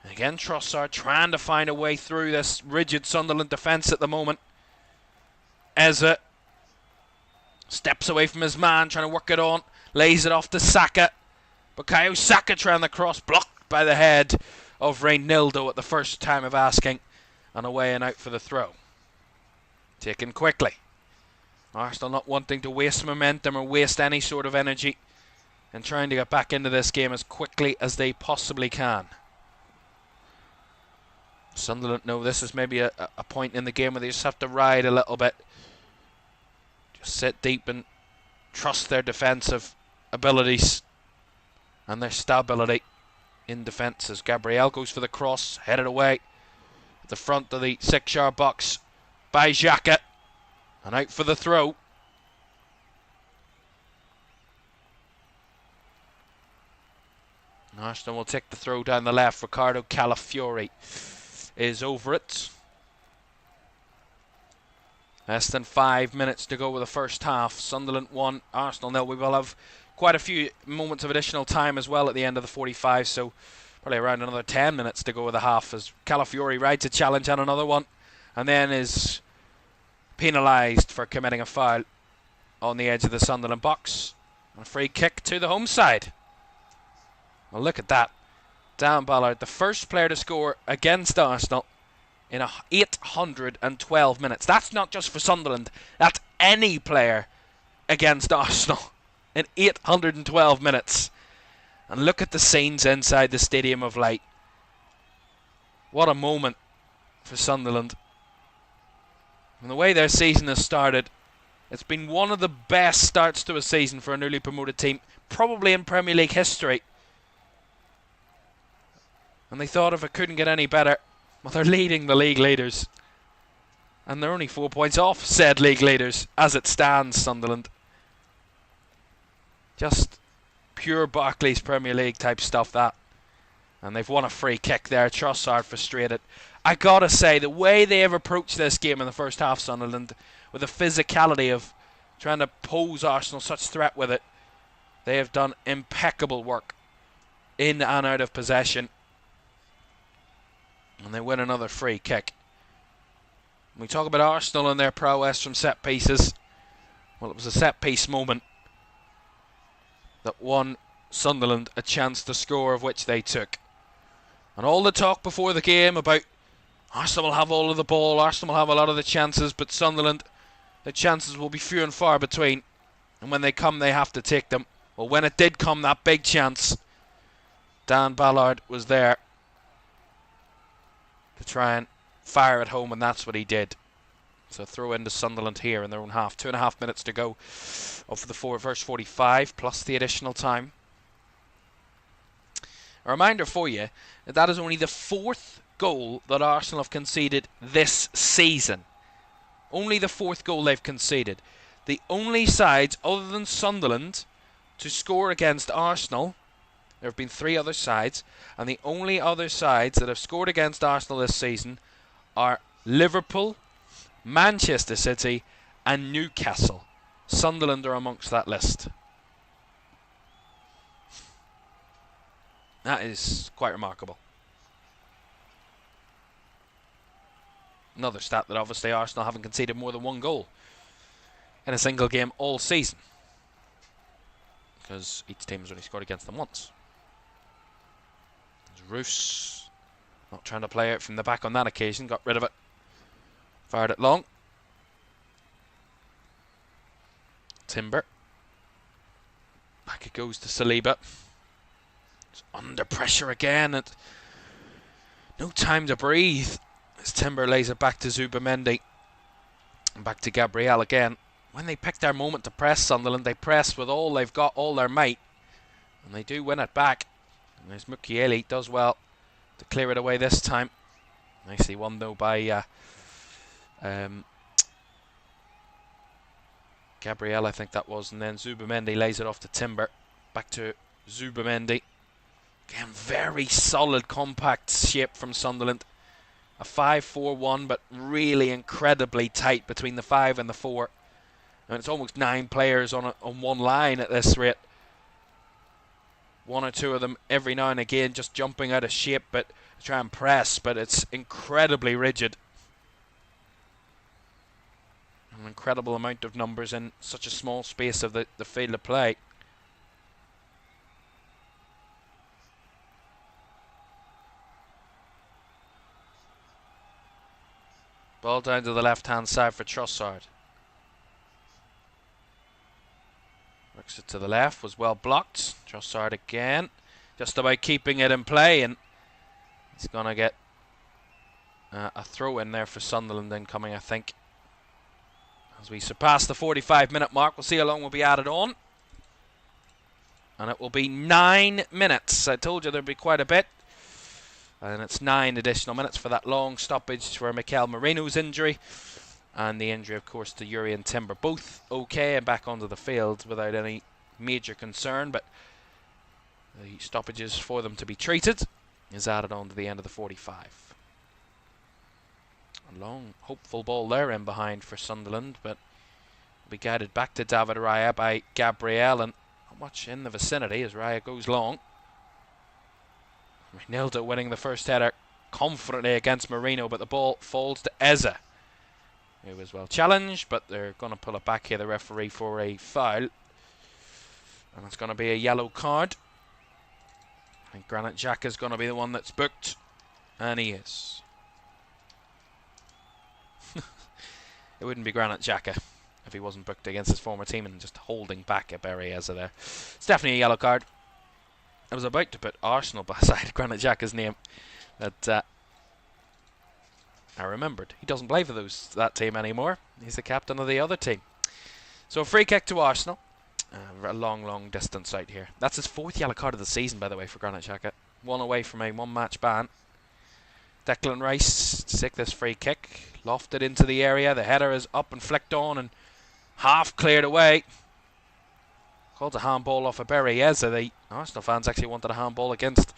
And again, Trossard trying to find a way through this rigid Sunderland defence at the moment. Eze steps away from his man, trying to work it on. Lays it off to Saka. Bukayo Saka trying the cross, blocked by the head of Reynildo at the first time of asking. And away and out for the throw. Taken quickly. Arsenal not wanting to waste momentum or waste any sort of energy and trying to get back into this game as quickly as they possibly can. Sunderland know this is maybe a point in the game where they just have to ride a little bit. Just sit deep and trust their defensive abilities and their stability in defence as Gabriel goes for the cross, headed away at the front of the 6-yard box by Xhaka, and out for the throw. Arsenal will take the throw down the left. Ricardo Calafiori is over it. Less than 5 minutes to go with the first half. Sunderland 1, Arsenal 0. We will have quite a few moments of additional time as well at the end of the 45, so probably around another 10 minutes to go with the half as Calafiori rides a challenge and another one, and then is penalised for committing a foul on the edge of the Sunderland box. A free kick to the home side. Well, look at that. Dan Ballard, the first player to score against Arsenal in 812 minutes. That's not just for Sunderland. That's any player against Arsenal in 812 minutes. And look at the scenes inside the Stadium of Light. What a moment for Sunderland. And the way their season has started, it's been one of the best starts to a season for a newly promoted team, probably in Premier League history. And they thought if it couldn't get any better, well, they're leading the league leaders. And they're only 4 points off said league leaders as it stands, Sunderland. Just pure Barclays Premier League type stuff, that. And they've won a free kick there. Trossard frustrated. I gotta say, the way they have approached this game in the first half, Sunderland, with the physicality of trying to pose Arsenal such threat with it, they have done impeccable work in and out of possession. And they win another free kick. When we talk about Arsenal and their prowess from set pieces, well, it was a set piece moment that won Sunderland a chance to score, of which they took. And all the talk before the game about Arsenal will have all of the ball, Arsenal will have a lot of the chances, but Sunderland, the chances will be few and far between. And when they come, they have to take them. Well, when it did come, that big chance, Dan Ballard was there to try and fire at home, and that's what he did. So throw into Sunderland here in their own half. 2.5 minutes to go of the first 45 plus the additional time. A reminder for you that that is only the 4th goal that Arsenal have conceded this season. Only the 4th goal they've conceded. The only sides other than Sunderland to score against Arsenal, there have been 3 other sides, and the only other sides that have scored against Arsenal this season are Liverpool, Manchester City and Newcastle. Sunderland are amongst that list. That is quite remarkable. Another stat that obviously Arsenal haven't conceded more than 1 goal in a single game all season, because each team has only scored against them once. There's Roos, not trying to play out from the back on that occasion, got rid of it. Fired it long. Timber. Back it goes to Saliba. It's under pressure again. No time to breathe as Timber lays it back to Zubamendi. And back to Gabriel again. When they pick their moment to press Sunderland, they press with all they've got, all their might. And they do win it back. And there's Mukiele, does well to clear it away this time. Nicely won though by Gabriel, I think that was, and then Zubamendi lays it off to Timber. Back to Zubamendi. Again, very solid, compact shape from Sunderland. A 5-4-1, but really incredibly tight between the 5 and the 4. And it's almost 9 players on one line at this rate. 1 or 2 of them every now and again just jumping out of shape, but try and press, but it's incredibly rigid. An incredible amount of numbers in such a small space of the field of play. Ball down to the left-hand side for Trossard. Works it to the left, was well blocked. Trossard again, just about keeping it in play, and he's going to get a throw in there for Sunderland incoming, I think. As we surpass the 45-minute mark, we'll see how long will be added on. And it will be 9 minutes. I told you there'd be quite a bit. And it's 9 additional minutes for that long stoppage for Mikel Merino's injury. And the injury, of course, to Urian Timber. Both okay and back onto the field without any major concern. But the stoppages for them to be treated is added on to the end of the 45. A long, hopeful ball there in behind for Sunderland, but will be guided back to David Raya by Gabriel, and much in the vicinity as Raya goes long. Reinildo winning the first header confidently against Marino, but the ball falls to Eza, who was well challenged, but they're going to pull it back here, the referee, for a foul. And it's going to be a yellow card. I think Granit Xhaka is going to be the one that's booked. And he is. It wouldn't be Granit Xhaka if he wasn't booked against his former team and just holding back a Barry Eza there. It's definitely a yellow card. I was about to put Arsenal beside Granit Xhaka's name. That I remembered. He doesn't play for that team anymore. He's the captain of the other team. So a free kick to Arsenal. A long distance out here. That's his 4th yellow card of the season, by the way, for Granit Xhaka. 1 away from a 1-match ban. Declan Rice to take this free kick. Lofted into the area. The header is up and flicked on and half cleared away. Called a handball off a Barry Eza. The Arsenal fans actually wanted a handball against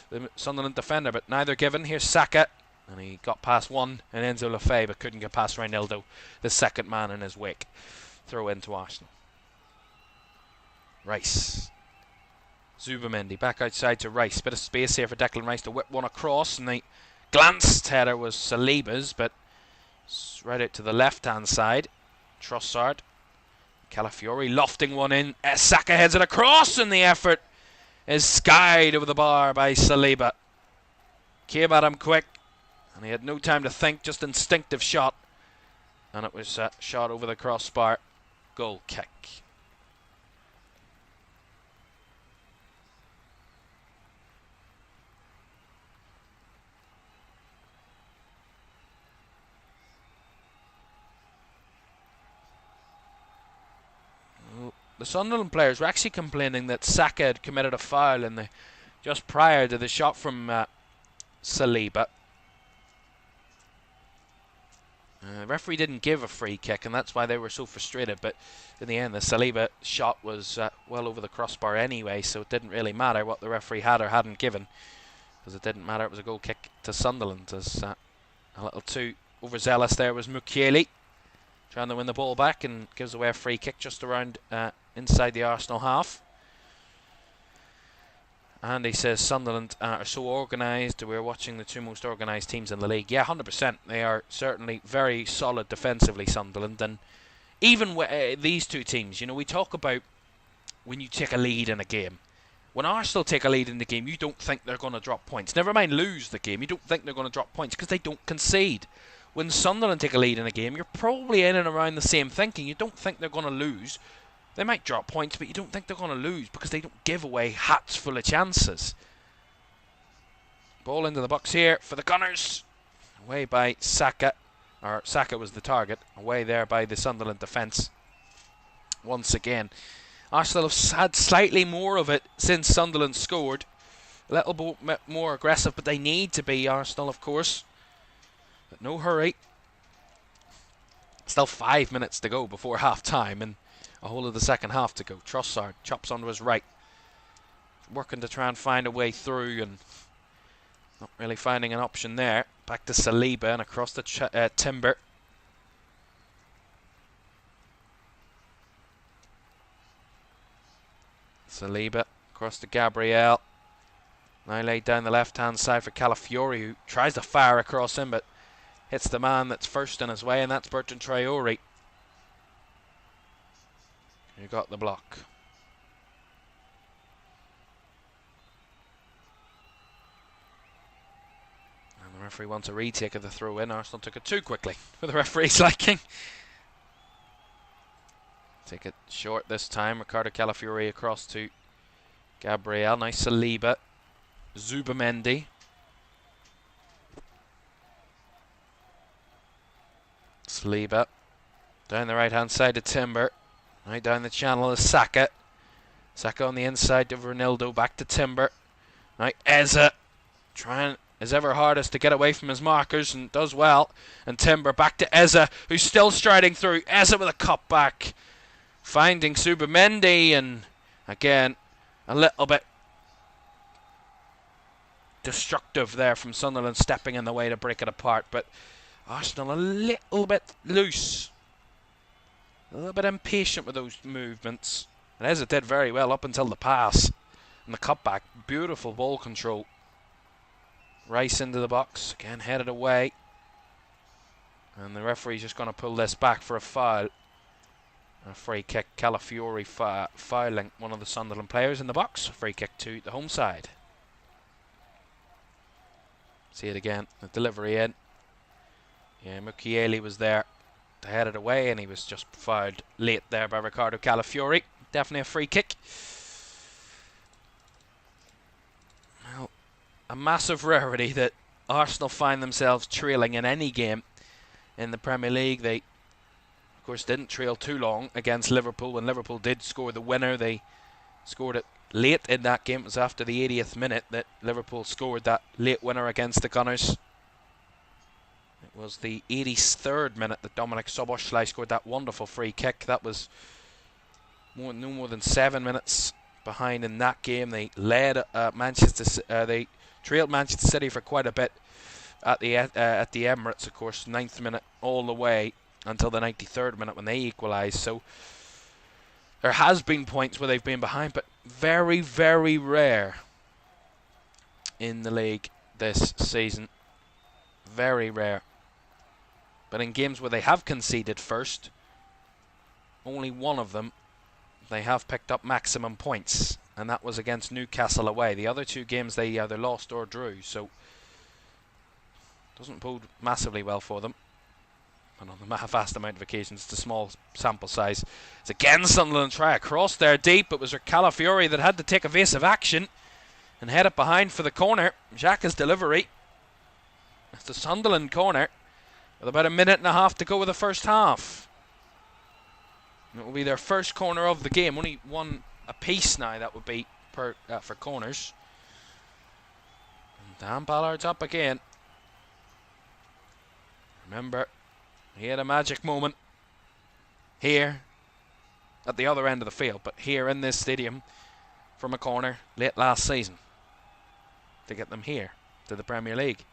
the Sunderland defender, but neither given. Here's Saka. And he got past one and Enzo Lefebvre, but couldn't get past Reinildo, the second man in his wake. Throw into Arsenal. Rice. Zubamendi back outside to Rice. Bit of space here for Declan Rice to whip one across, and the glanced header was Saliba's, but right out to the left-hand side. Trossard. Calafiori lofting one in. Saka heads it across, and the effort is skied over the bar by Saliba. Came at him quick, and he had no time to think, just instinctive shot. And it was shot over the crossbar. Goal kick. The Sunderland players were actually complaining that Saka had committed a foul just prior to the shot from Saliba. The referee didn't give a free kick, and that's why they were so frustrated. But in the end, the Saliba shot was well over the crossbar anyway, so it didn't really matter what the referee had or hadn't given, because it didn't matter. It was a goal kick to Sunderland. As a little too overzealous there was Mukiele, trying to win the ball back, and gives away a free kick just around inside the Arsenal half. And he says Sunderland are so organised. We're watching the 2 most organised teams in the league. Yeah, 100%. They are certainly very solid defensively, Sunderland. And even these 2 teams, you know, we talk about when you take a lead in a game. When Arsenal take a lead in the game, you don't think they're going to drop points. Never mind lose the game. You don't think they're going to drop points because they don't concede. When Sunderland take a lead in a game, you're probably in and around the same thinking. You don't think they're going to lose. They might drop points, but you don't think they're going to lose because they don't give away hats full of chances. Ball into the box here for the Gunners. Away by Saka. Or Saka was the target. Away there by the Sunderland defence. Once again. Arsenal have had slightly more of it since Sunderland scored. A little bit more aggressive, but they need to be, Arsenal, of course. But no hurry. Still 5 minutes to go before half-time, and a whole of the second half to go. Trossard chops onto his right. Working to try and find a way through, and not really finding an option there. Back to Saliba and across to Timber. Saliba across to Gabriel. Now laid down the left-hand side for Calafiori, who tries to fire across him, but hits the man that's first in his way, and that's Bertrand Traore. You got the block. And the referee wants a retake of the throw in. Arsenal took it too quickly for the referee's liking. Take it short this time. Ricardo Calafiori across to Gabriel. Nice Saliba. Zubamendi. Saliba. Down the right hand side to Timber. Right down the channel is Saka. Saka on the inside to Reinildo, back to Timber. Right, Eza trying his ever hardest to get away from his markers and does well. And Timber back to Eza, who's still striding through. Eza with a cut back. Finding Zubamendi, and again, a little bit destructive there from Sunderland, stepping in the way to break it apart. But Arsenal a little bit loose. A little bit impatient with those movements. And Eza did very well up until the pass. And the cutback, beautiful ball control. Rice into the box, again headed away. And the referee's just going to pull this back for a foul. A free kick, Calafiori fouling one of the Sunderland players in the box. Free kick to the home side. See it again, the delivery in. Yeah, Mukiele was there to head it away, and he was just fouled late there by Ricardo Calafiori. Definitely a free kick. Well, a massive rarity that Arsenal find themselves trailing in any game in the Premier League. They, of course, didn't trail too long against Liverpool. When Liverpool did score the winner, they scored it late in that game. It was after the 80th minute that Liverpool scored that late winner against the Gunners. It was the 83rd minute that Dominic Szoboszlai scored that wonderful free kick. That was no more than 7 minutes behind in that game. They led they trailed Manchester City for quite a bit at the Emirates, of course, 9th minute all the way until the 93rd minute when they equalised. So there has been points where they've been behind, but very, very rare in the league this season. Very rare. But in games where they have conceded first, only one of them, they have picked up maximum points, and that was against Newcastle away. The other two games they either lost or drew, so doesn't bode massively well for them. And on the vast amount of occasions, it's a small sample size. It's again Sunderland try a cross there deep. It was Calafiori that had to take evasive action and head it behind for the corner. Xhaka's delivery. It's the Sunderland corner with about a minute and a half to go with the first half. And it will be their first corner of the game. Only one apiece now, that would be for corners. And Dan Ballard's up again. Remember, he had a magic moment here at the other end of the field, but here in this stadium from a corner late last season to get them here to the Premier League.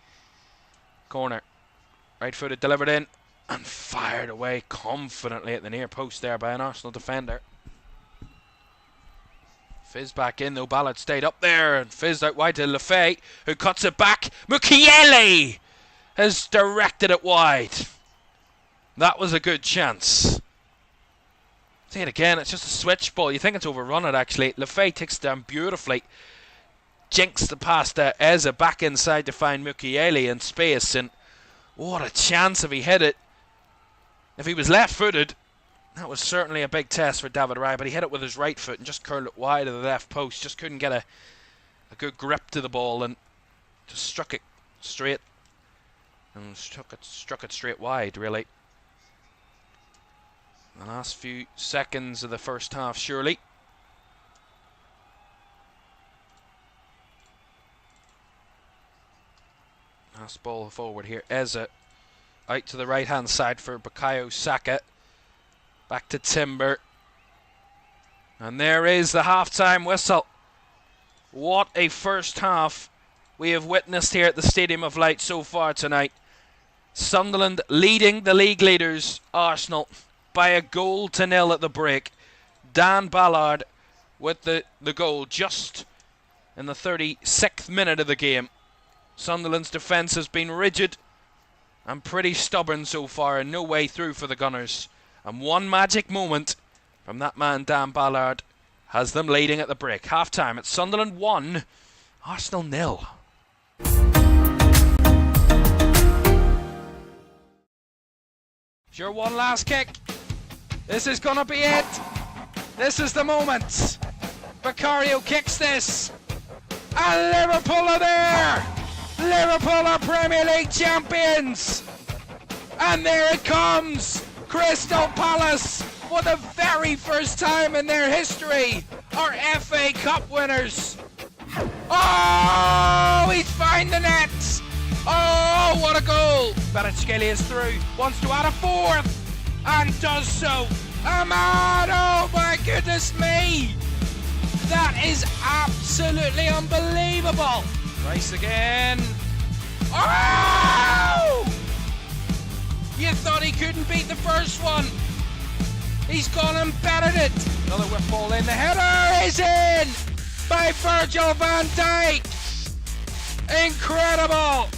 Corner, right footed, delivered in and fired away confidently at the near post there by an Arsenal defender. Fizz back in though, Ballard stayed up there and fizzed out wide to Lefay, who cuts it back. Mukiele has directed it wide. That was a good chance. See it again, it's just a switch ball. You think it's overrun it actually. Lefay takes it down beautifully. Jinks the pass to Eza back inside to find Mukiele in space, and what a chance if he hit it. If he was left footed, that was certainly a big test for David Raya, but he hit it with his right foot and just curled it wide of the left post. Just couldn't get a good grip to the ball and just struck it straight. And struck it straight wide, really. The last few seconds of the first half, surely. Last ball forward here. Eza out to the right-hand side for Bukayo Saka. Back to Timber. And there is the half-time whistle. What a first half we have witnessed here at the Stadium of Light so far tonight. Sunderland leading the league leaders, Arsenal, by a 1-0 at the break. Dan Ballard with the goal just in the 36th minute of the game. Sunderland's defence has been rigid and pretty stubborn so far, and no way through for the Gunners. And one magic moment from that man Dan Ballard has them leading at the break. Half time, it's Sunderland 1, Arsenal 0. Your one last kick. This is gonna be it. This is the moment. Vicario kicks this. And Liverpool are there. Liverpool are Premier League champions. And there it comes. Crystal Palace, for the very first time in their history, are FA Cup winners. Oh, he's found the net. Oh, what a goal! Kvaratskhelia is through, wants to add a fourth, and does so. Ahmad, oh my goodness me! That is absolutely unbelievable! Rice again. Oh! You thought he couldn't beat the first one. He's gone and battered it. Another whip ball in. The header is in by Virgil van Dijk. Incredible.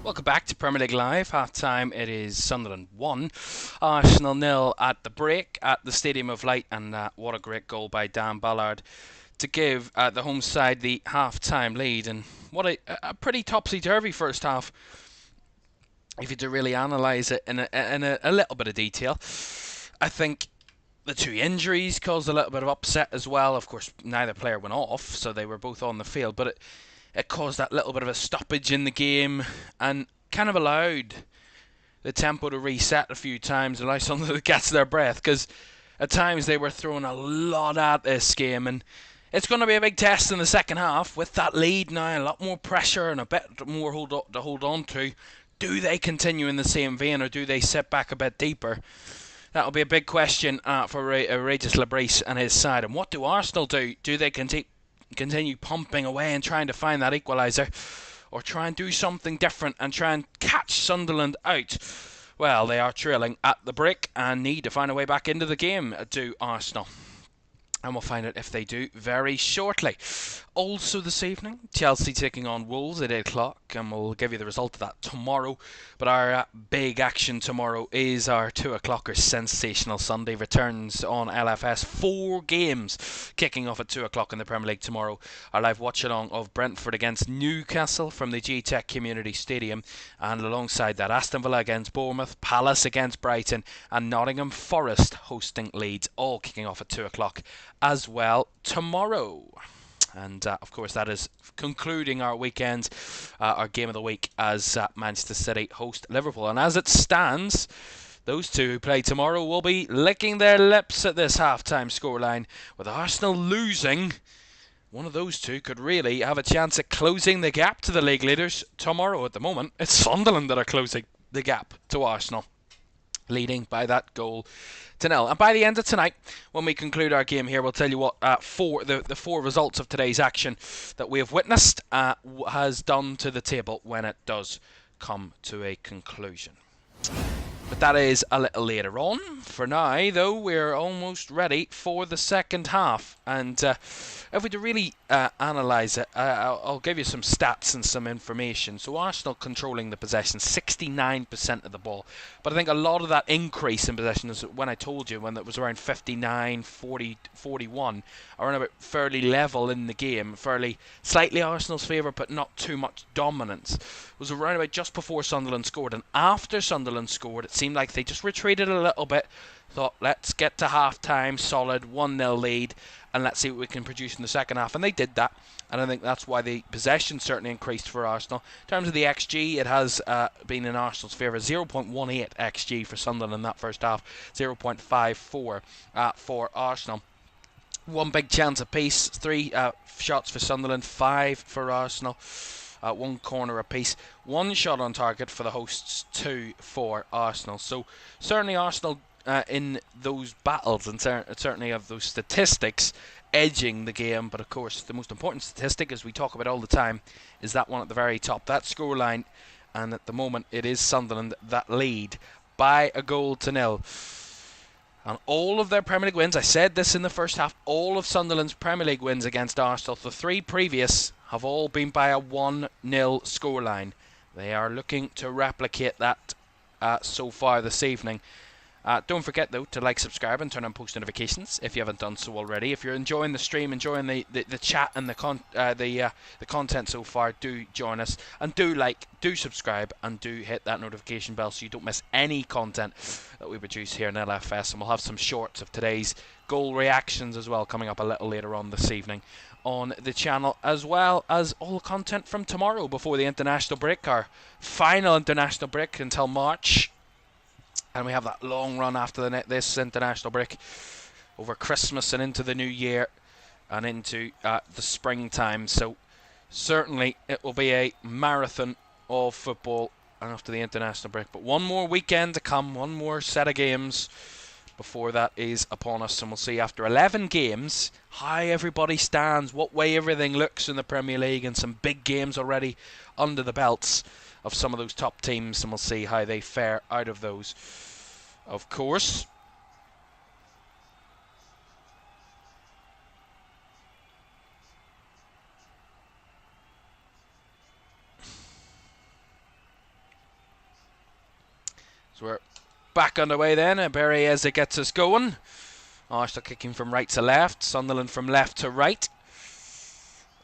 Welcome back to Premier League Live. Half time, it is Sunderland 1, Arsenal 0 at the break at the Stadium of Light, and what a great goal by Dan Ballard to give the home side the half time lead. And what a pretty topsy-turvy first half, if you to really analyse it in a little bit of detail. I think the two injuries caused a little bit of upset as well. Of course, neither player went off, so they were both on the field, but it caused that little bit of a stoppage in the game and kind of allowed the tempo to reset a few times, allow someone to catch their breath, because at times they were throwing a lot at this game, and it's going to be a big test in the second half with that lead now, a lot more pressure and a bit more to hold on to. Do they continue in the same vein, or do they sit back a bit deeper? That'll be a big question for Regis Labrise and his side. And what do Arsenal do? Do they continue pumping away and trying to find that equaliser, or try and do something different and try and catch Sunderland out? Well, they are trailing at the break and need to find a way back into the game, do Arsenal. And we'll find out if they do very shortly. Also this evening, Chelsea taking on Wolves at 8 o'clock, and we'll give you the result of that tomorrow. But our big action tomorrow is our 2 o'clocker Sensational Sunday returns on LFS. 4 games kicking off at 2 o'clock in the Premier League tomorrow. Our live watch-along of Brentford against Newcastle from the G-Tech Community Stadium. And alongside that, Aston Villa against Bournemouth, Palace against Brighton, and Nottingham Forest hosting Leeds, all kicking off at 2 o'clock as well tomorrow. And of course that is concluding our weekend, our game of the week, as Manchester City host Liverpool. And as it stands, those two who play tomorrow will be licking their lips at this half-time scoreline. With Arsenal losing, one of those two could really have a chance at closing the gap to the league leaders tomorrow. At the moment, it's Sunderland that are closing the gap to Arsenal, leading by that goal to nil. And by the end of tonight, when we conclude our game here, we'll tell you what the 4 results of today's action that we have witnessed has done to the table when it does come to a conclusion. But that is a little later on. For now, though, we're almost ready for the second half. And if we to really analyse it, I'll give you some stats and some information. So Arsenal controlling the possession, 69% of the ball. But I think a lot of that increase in possession is when I told you, when it was around 59, 40, 41, around about fairly level in the game, fairly slightly Arsenal's favour, but not too much dominance. It was around about just before Sunderland scored. And after Sunderland scored, it seemed like they just retreated a little bit, thought, let's get to half-time, solid 1-0 lead, and let's see what we can produce in the second half. And they did that, and I think that's why the possession certainly increased for Arsenal. In terms of the XG, it has been in Arsenal's favour. 0.18 XG for Sunderland in that first half, 0.54 for Arsenal. 1 big chance apiece, 3 shots for Sunderland, 5 for Arsenal. 1 corner apiece, 1 shot on target for the hosts, 2 for Arsenal. So certainly Arsenal in those battles, and certainly of those statistics, edging the game. But of course the most important statistic, as we talk about all the time, is that one at the very top, that scoreline. And at the moment it is Sunderland that lead by a goal to nil. And all of their Premier League wins, I said this in the first half, all of Sunderland's Premier League wins against Arsenal, the 3 previous, have all been by a 1-0 scoreline. They are looking to replicate that so far this evening. Don't forget, though, to like, subscribe and turn on post notifications if you haven't done so already. If you're enjoying the stream, enjoying the chat and the content so far, do join us. And do like, do subscribe, and do hit that notification bell so you don't miss any content that we produce here in LFS. And we'll have some shorts of today's goal reactions as well coming up a little later on this evening on the channel, as well as all the content from tomorrow before the international break, our final international break until March. And we have that long run after this international break over Christmas and into the new year and into the springtime. So certainly it will be a marathon of football after the international break. But one more weekend to come, one more set of games before that is upon us. And we'll see after 11 games how everybody stands, what way everything looks in the Premier League, and some big games already under the belts of some of those top teams, and we'll see how they fare out of those. Of course, So we're back underway then. Berry as it gets us going. Arsenal kicking from right to left. Sunderland from left to right.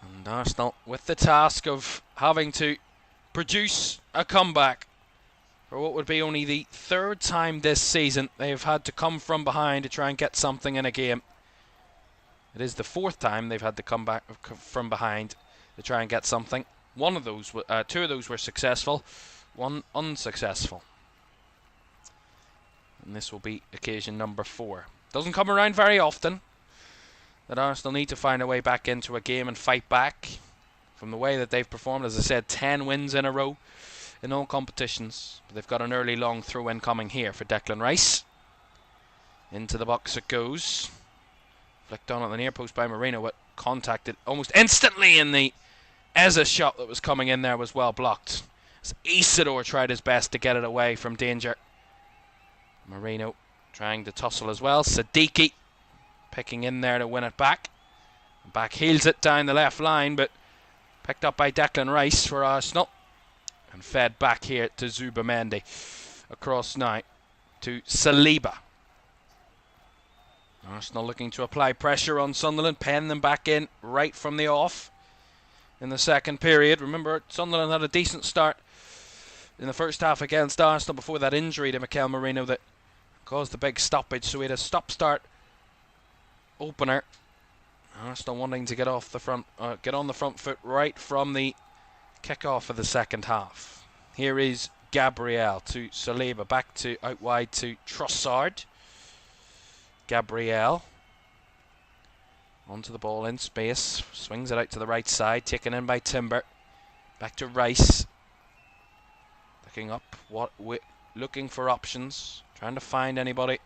And Arsenal with the task of having to produce a comeback for what would be only the third time this season they've had to come from behind to try and get something in a game. It is the fourth time they've had to come back from behind to try and get something. Two of those were successful, one unsuccessful. And this will be occasion number 4. Doesn't come around very often that Arsenal need to find a way back into a game and fight back from the way that they've performed. As I said, 10 wins in a row in all competitions. But they've got an early long throw-in coming here for Declan Rice. Into the box it goes. Flicked on at the near post by Marino, but contacted almost instantly in the Eza shot that was coming in there was well blocked. As Isidore tried his best to get it away from danger. Marino trying to tussle as well. Siddiqui picking in there to win it back. Back heels it down the left line, but picked up by Declan Rice for Arsenal. And fed back here to Zubamendi. Across now to Saliba. Arsenal looking to apply pressure on Sunderland, pen them back in right from the off in the second period. Remember, Sunderland had a decent start in the first half against Arsenal before that injury to Mikel Merino that caused the big stoppage. So we had a stop-start opener. Arsenal wanting to get on the front foot right from the kick-off of the second half. Here is Gabriel to Saliba, back to out wide to Trossard. Gabriel onto the ball in space, swings it out to the right side, taken in by Timber. Back to Rice, looking up, looking for options, trying to find anybody.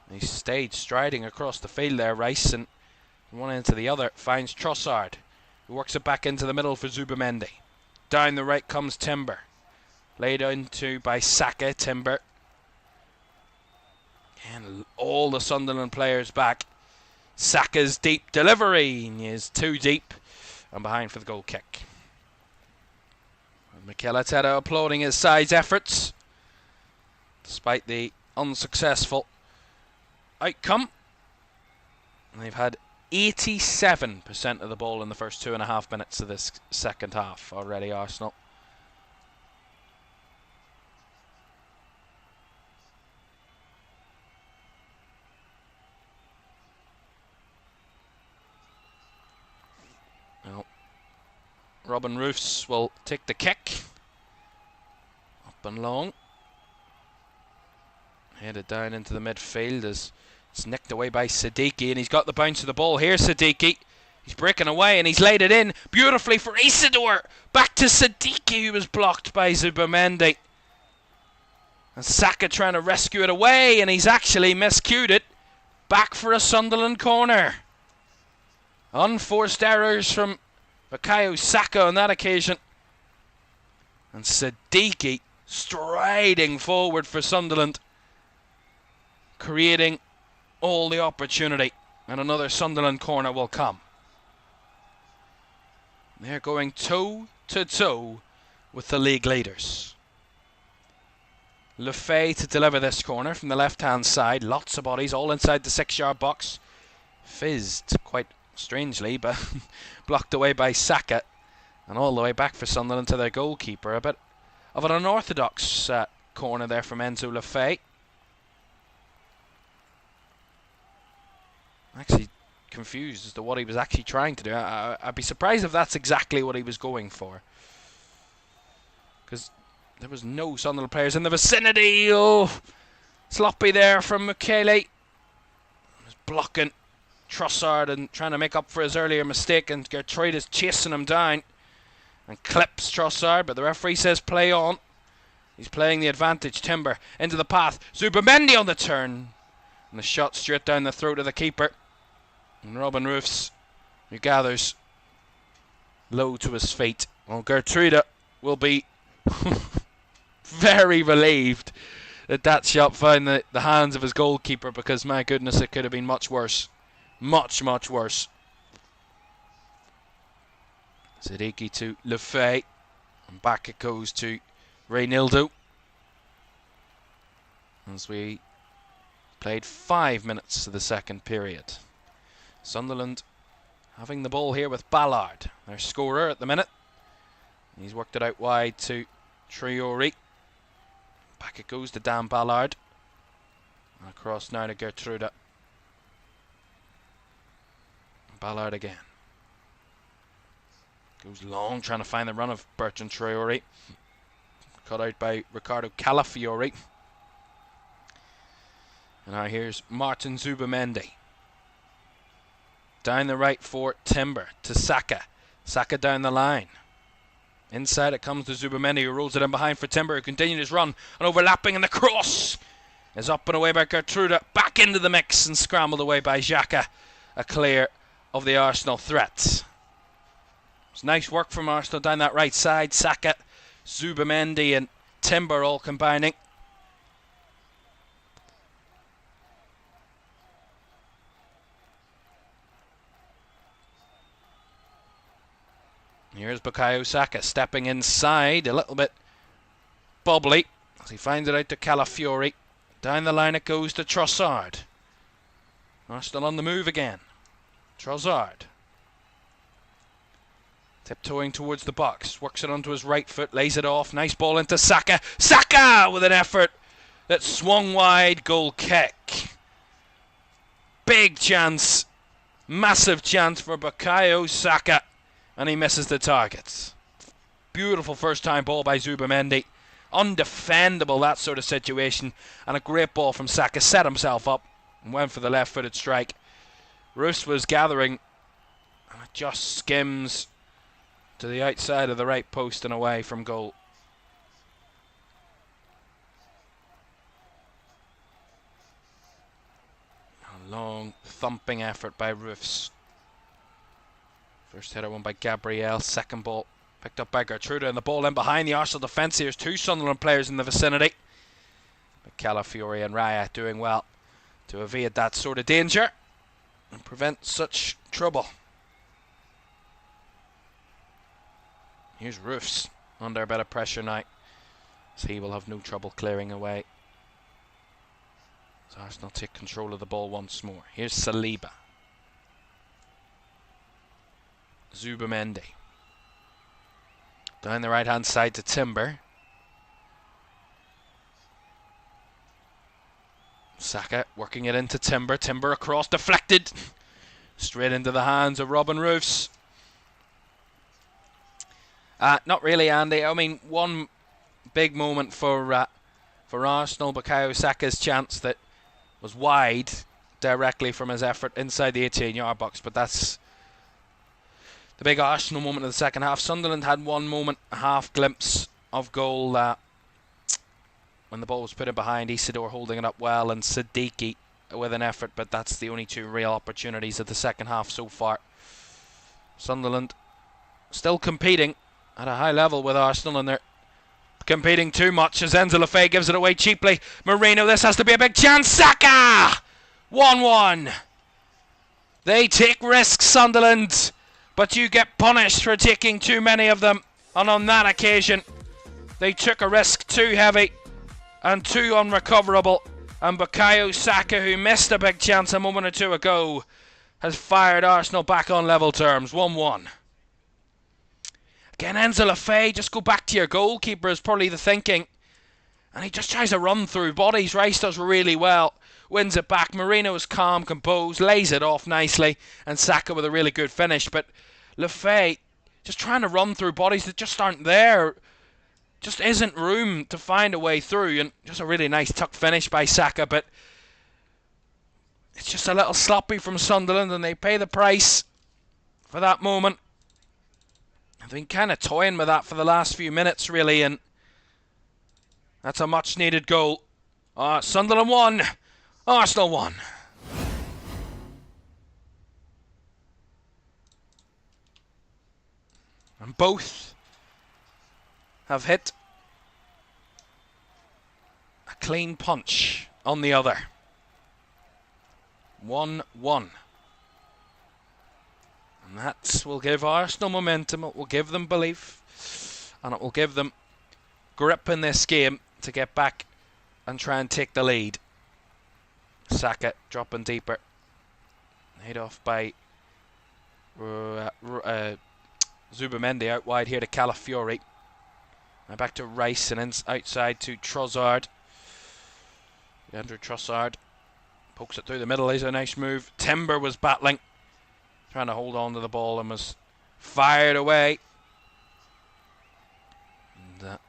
And he stayed striding across the field there, Rice, and from one end to the other finds Trossard, who works it back into the middle for Zubamendi. Down the right comes Timber, laid into by Saka. Timber. And all the Sunderland players back. Saka's deep delivery is too deep and behind for the goal kick. Mikel Arteta applauding his side's efforts despite the unsuccessful outcome. And they've had 87% of the ball in the first 2.5 minutes of this second half already, Arsenal. Robin Roofs will take the kick. Up and long. Headed down into the midfield as it's nicked away by Siddiqui, and he's got the bounce of the ball here. Siddiqui, he's breaking away and he's laid it in beautifully for Isidore. Back to Siddiqui, who was blocked by Zubamendi. And Saka trying to rescue it away, and he's actually miscued it. Back for a Sunderland corner. Unforced errors from Bukayo Saka on that occasion. And Siddiqui striding forward for Sunderland, creating all the opportunity. And another Sunderland corner will come. They're going toe to toe with the league leaders. Le Fay to deliver this corner from the left hand side. Lots of bodies all inside the 6-yard box. Fizzed quite strangely, but blocked away by Saka, and all the way back for Sunderland to their goalkeeper. A bit of an unorthodox corner there from Enzo Le Fay. Actually confused as to what he was actually trying to do. I'd be surprised if that's exactly what he was going for, because there was no Sunderland players in the vicinity. Oh, sloppy there from Michele. Was blocking Trossard and trying to make up for his earlier mistake, and Gertrude is chasing him down and clips Trossard, but the referee says play on. He's playing the advantage. Timber into the path. Zubamendi on the turn, and the shot straight down the throat of the keeper. And Robin Roofs, who gathers low to his feet. Well, Gertrude will be very relieved that that shot found the hands of his goalkeeper, because my goodness, it could have been much worse. Much, much worse. Siddiqui to Le Fay, and back it goes to Reynildo. as we played 5 minutes to the second period. Sunderland having the ball here with Ballard, their scorer at the minute. He's worked it out wide to Traore. Back it goes to Dan Ballard. And across now to Gertrude. Ballard again. Goes long, trying to find the run of Bertrand Traore. Cut out by Ricardo Calafiore. And now here's Martin Zubamendi. Down the right for Timber to Saka. Saka down the line. Inside it comes to Zubamendi, who rolls it in behind for Timber, who continued his run and overlapping, and the cross is up and away by Gertrude. Back into the mix and scrambled away by Xhaka. A clear of the Arsenal threat. It's nice work from Arsenal down that right side. Saka, Zubamendi and Timber all combining. Here's Bukayo Saka stepping inside, a little bit bubbly as he finds it out to Calafiore. Down the line it goes to Trossard. Arsenal on the move again. Trossard tiptoeing towards the box, works it onto his right foot, lays it off. Nice ball into Saka. Saka with an effort that swung wide. Goal kick. Big chance, massive chance for Bukayo Saka. And he misses the target. Beautiful first time ball by Zubamendi. Undefendable, that sort of situation. And a great ball from Saka. Set himself up and went for the left-footed strike. Roos was gathering. And it just skims to the outside of the right post and away from goal. A long thumping effort by Roos. First header won by Gabriel. Second ball picked up by Gertrude, and the ball in behind the Arsenal defence. Here's two Sunderland players in the vicinity. But Calafiore and Raya doing well to evade that sort of danger and prevent such trouble. Here's Roofs under a bit of pressure now, so he will have no trouble clearing away. So Arsenal take control of the ball once more. Here's Saliba. Zubamendi. Down the right hand side to Timber. Saka working it into Timber. Timber across, deflected. Straight into the hands of Robin Roofs. Not really, Andy. I mean, one big moment for Arsenal. Bukayo Saka's chance that was wide directly from his effort inside the 18-yard box, but that's the big Arsenal moment of the second half. Sunderland had one moment, a half glimpse of goal when the ball was put in behind. Isidore holding it up well, and Siddiqui with an effort, but that's the only two real opportunities of the second half so far. Sunderland still competing at a high level with Arsenal, and they're competing too much as Enzo Lefebvre gives it away cheaply. Marino, this has to be a big chance. Saka! 1-1. They take risks, Sunderland, but you get punished for taking too many of them. And on that occasion, they took a risk too heavy and too unrecoverable. And Bukayo Saka, who missed a big chance a moment or two ago, has fired Arsenal back on level terms. 1-1. Again, Enzo Lefebvre, just go back to your goalkeeper is probably the thinking. And he just tries to run through bodies. Rice does really well. Wins it back. Marino is calm, composed, lays it off nicely. And Saka with a really good finish. But Lefebvre just trying to run through bodies that just aren't there. Just isn't room to find a way through. And just a really nice tuck finish by Saka. But it's just a little sloppy from Sunderland, and they pay the price for that moment. I've been kind of toying with that for the last few minutes, really, and that's a much-needed goal. Sunderland 1, Arsenal 1. And both have hit a clean punch on the other. 1-1. And that will give Arsenal momentum, it will give them belief, and it will give them grip in this game to get back and try and take the lead. Saka dropping deeper. Head off by Zubamendi out wide here to Calafiori. Now back to Rice and outside to Trossard. Andrew Trossard pokes it through the middle. Is a nice move. Timber was battling, trying to hold on to the ball and was fired away. And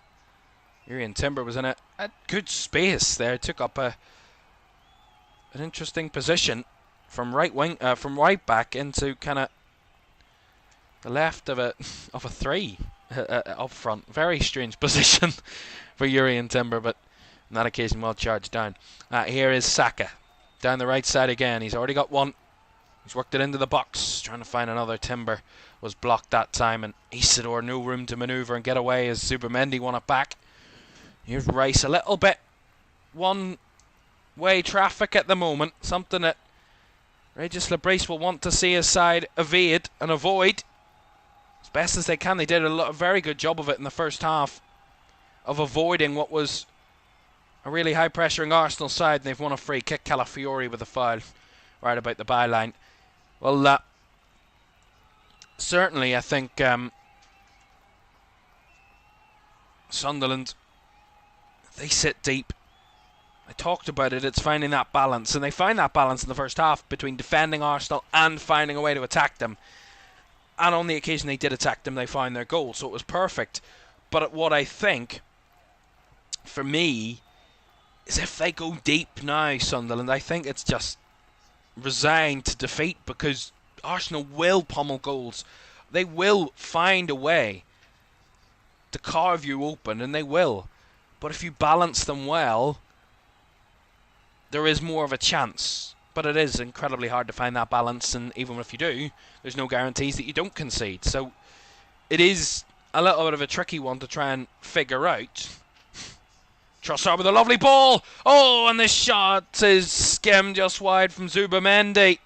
Urian Timber was in a good space there. Took up an interesting position from right back into kind of the left of a three up front. Very strange position for Urian Timber, but on that occasion well charged down. Here is Saka down the right side again. He's already got one. He's worked it into the box, trying to find another. Timber was blocked that time, and Isidore no room to manoeuvre and get away as Zubamendi won it back. Here's Rice, a little bit one-way traffic at the moment, something that Regis Labrise will want to see his side evade and avoid as best as they can. They did a very good job of it in the first half, of avoiding what was a really high-pressuring Arsenal side, and they've won a free kick. Calafiori with a foul right about the byline. Well, certainly I think Sunderland, they sit deep. I talked about it, it's finding that balance, and they find that balance in the first half between defending Arsenal and finding a way to attack them. And on the occasion they did attack them, they found their goal, so it was perfect. But what I think, for me, is if they go deep now, Sunderland, I think it's just resigned to defeat, because Arsenal will pummel goals. They will find a way to carve you open, and they will. But if you balance them well, there is more of a chance. But it is incredibly hard to find that balance, and even if you do, there's no guarantees that you don't concede. So it is a little bit of a tricky one to try and figure out. Trossard with a lovely ball. Oh, and this shot is skimmed just wide from Zubamendi.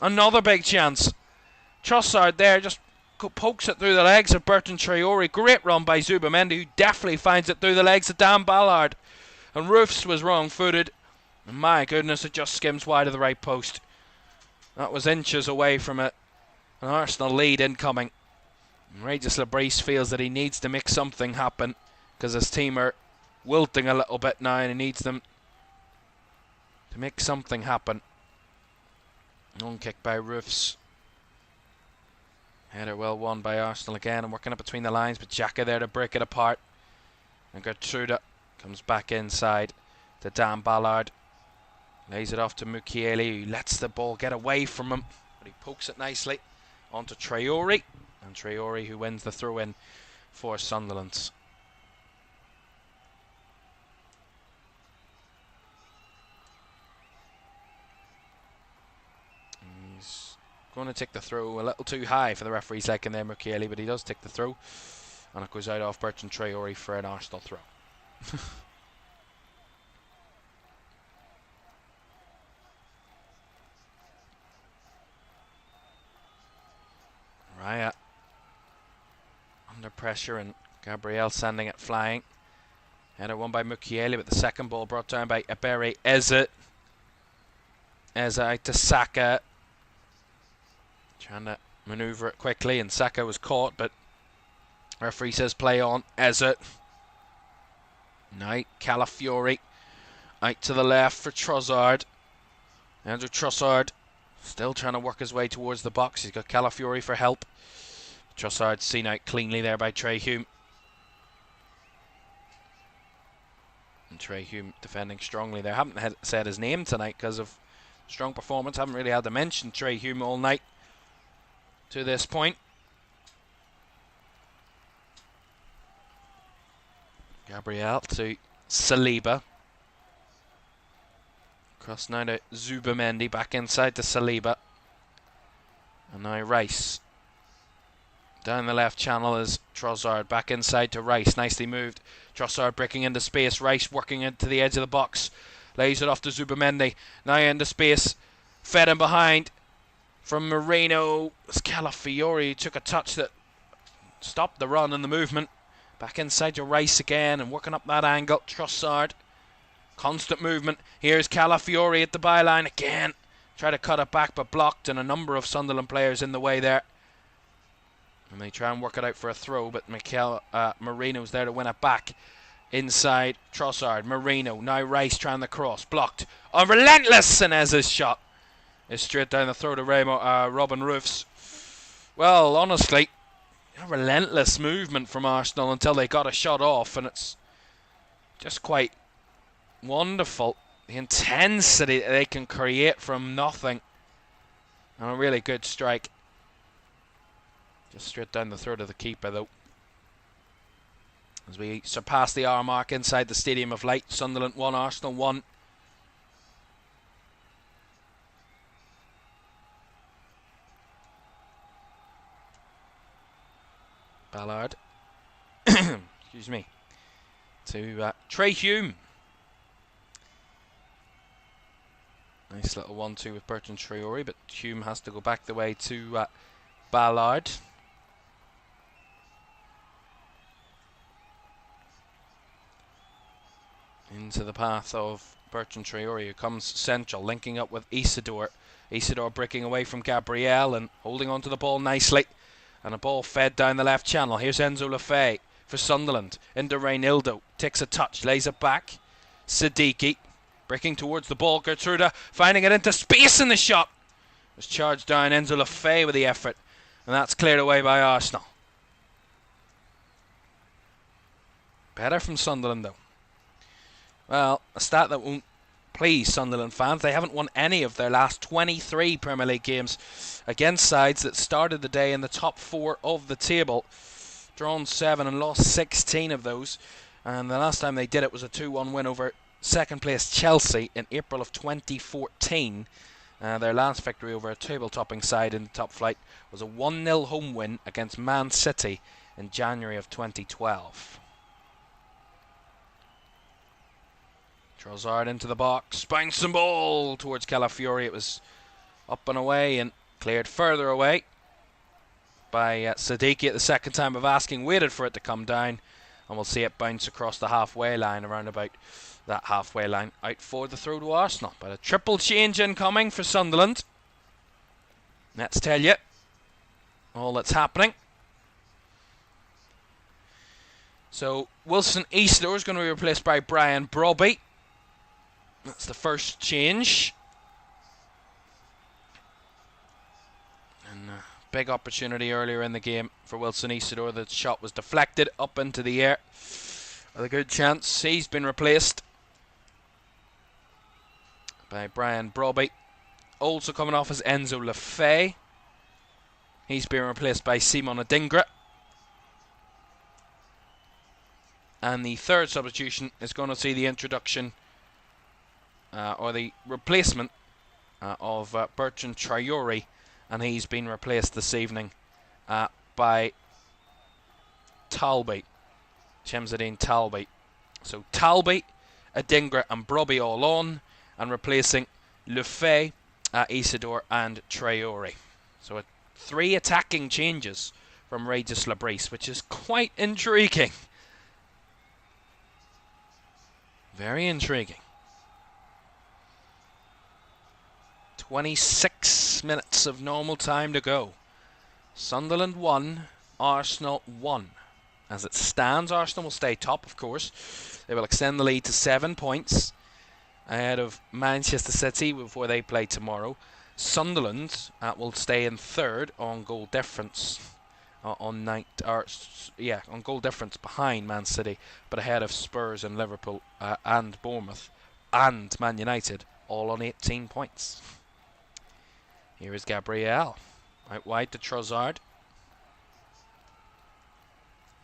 Another big chance. Trossard there just pokes it through the legs of Bertrand Traore. Great run by Zubamendi, who definitely finds it through the legs of Dan Ballard. And Roofs was wrong-footed. And my goodness, it just skims wide of the right post. That was inches away from it. An Arsenal lead incoming. And Regis Labrise feels that he needs to make something happen, because his team are wilting a little bit now, and he needs them to make something happen. Long kick by Roofs. Header well won by Arsenal again, and working up between the lines, but Xhaka there to break it apart. And Gertruda comes back inside to Dan Ballard. Lays it off to Mukiele, who lets the ball get away from him, but he pokes it nicely onto Traore. And Traore, who wins the throw-in for Sunderland. He's going to take the throw a little too high for the referee's liking there, Mukiele, but he does take the throw, and it goes out off Bertrand Traore for an Arsenal throw. Raya under pressure, and Gabriel sending it flying. Header won by Mukiele, but the second ball brought down by Ebere Eze. Eze out to Saka. Trying to manoeuvre it quickly, and Saka was caught, but referee says play on. Eze. Now Calafiori out to the left for Trossard. Andrew Trossard still trying to work his way towards the box. He's got Calafiori for help. Trossard seen out cleanly there by Trey Hume. And Trey Hume defending strongly there. Haven't said his name tonight because of strong performance. Haven't really had to mention Trey Hume all night to this point. Gabriel to Saliba. Cross now to Zubamendi, back inside to Saliba. And now Rice. Down the left channel is Trossard, back inside to Rice, nicely moved. Trossard breaking into space, Rice working into the edge of the box. Lays it off to Zubamendi, now into space, fed in behind from Moreno. Calafiori took a touch that stopped the run and the movement Back inside to Rice again and working up that angle. Trossard. Constant movement. Here's Calafiore at the byline again. Try to cut it back but blocked, and a number of Sunderland players in the way there. And they try and work it out for a throw, but Marino's there to win it back. Inside Trossard. Marino. Now Rice trying the cross. Blocked. Oh, relentless! Inez's shot is straight down the throat of Robin Roofs. Well, honestly, a relentless movement from Arsenal until they got a shot off, and it's just quite wonderful the intensity that they can create from nothing. And a really good strike. Just straight down the throat of the keeper, though. As we surpass the hour mark inside the Stadium of Light. Sunderland 1, Arsenal 1. Ballard. Excuse me. To Trey Hume. Nice little 1-2 with Bertrand Traore, but Hume has to go back the way to Ballard. Into the path of Bertrand Traore, who comes central, linking up with Isidore. Isidore breaking away from Gabriel and holding on to the ball nicely. And a ball fed down the left channel. Here's Enzo Lefebvre for Sunderland. Into Reynildo. Takes a touch. Lays it back. Siddiqui. Breaking towards the ball. Gertruda finding it into space in the shot. Was charged down Enzo Lefebvre with the effort. And that's cleared away by Arsenal. Better from Sunderland though. Well, a stat that won't please Sunderland fans. They haven't won any of their last 23 Premier League games against sides that started the day in the top 4 of the table. Drawn 7 and lost 16 of those. And the last time they did it was a 2-1 win over second place Chelsea in April of 2014. Their last victory over a table-topping side in the top flight was a 1-0 home win against Man City in January of 2012. Trossard into the box, bouncing ball towards Calafiore. It was up and away and cleared further away by Siddiqui at the second time of asking, waited for it to come down, and we'll see it bounce across the halfway line, around about that halfway line, out for the throw to Arsenal. But a triple change incoming for Sunderland. Let's tell you all that's happening. So Wilson Isidore is going to be replaced by Brian Brobby. That's the first change. And a big opportunity earlier in the game for Wilson Isidore. The shot was deflected up into the air. With a good chance. He's been replaced by Brian Brobby. Also coming off is Enzo Lefebvre. He's been replaced by Simon Adingra. And the third substitution is going to see the introduction or the replacement of Bertrand Traore, and he's been replaced this evening by Talby, Shemzuddin Talby. So Talby, Adingra and Brobby all on, and replacing Lefebvre, Isidore and Traore. So 3 attacking changes from Regis Labrise, which is quite intriguing. Very intriguing. 26 minutes of normal time to go. Sunderland 1, Arsenal 1. As it stands, Arsenal will stay top, of course. They will extend the lead to 7 points ahead of Manchester City before they play tomorrow. Sunderland will stay in third on goal difference. On goal difference behind Man City, but ahead of Spurs and Liverpool and Bournemouth and Man United, all on 18 points. Here is Gabriel, out wide to Trossard.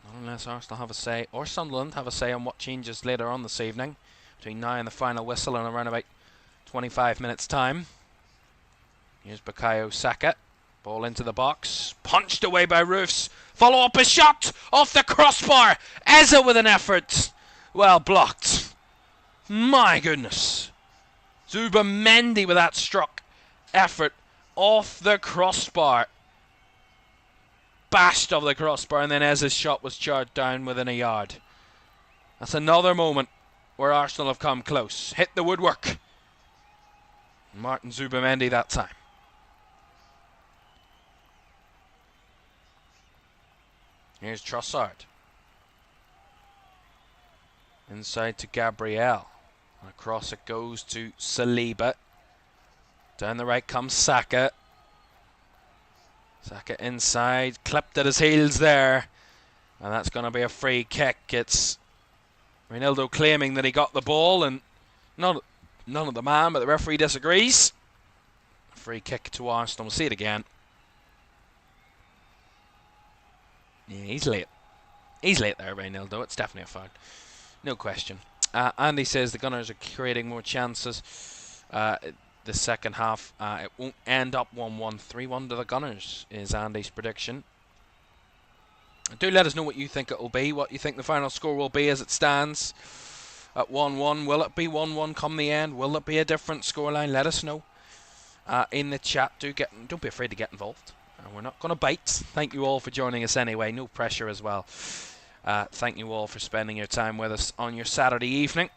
Not unless Arsenal have a say, or Sunderland have a say on what changes later on this evening, between now and the final whistle in around about 25 minutes time. Here's Bukayo Saka. Ball into the box, punched away by Roofs. Follow up a shot off the crossbar. Eza with an effort. Well blocked. My goodness. Zubamendi with that struck effort off the crossbar. bashed off the crossbar, and then Ez's shot was charged down within a yard. That's another moment where Arsenal have come close. Hit the woodwork. Martin Zubimendi that time. Here's Trossard. Inside to Gabriel. Across it goes to Saliba. Down the right comes Saka. Saka inside. Clipped at his heels there. And that's going to be a free kick. It's Reinildo claiming that he got the ball, and none of the man, but the referee disagrees. Free kick to Arsenal. We'll see it again. Yeah, he's late. He's late there, Reinildo. It's definitely a foul. No question. Andy says the Gunners are creating more chances. The second half, it won't end up 1-1. 3-1 to the Gunners is Andy's prediction. Do let us know what you think it will be, what you think the final score will be as it stands at 1-1. Will it be 1-1 come the end? Will it be a different scoreline? Let us know in the chat. Don't be afraid to get involved. We're not going to bite. Thank you all for joining us anyway. No pressure as well. Thank you all for spending your time with us on your Saturday evening.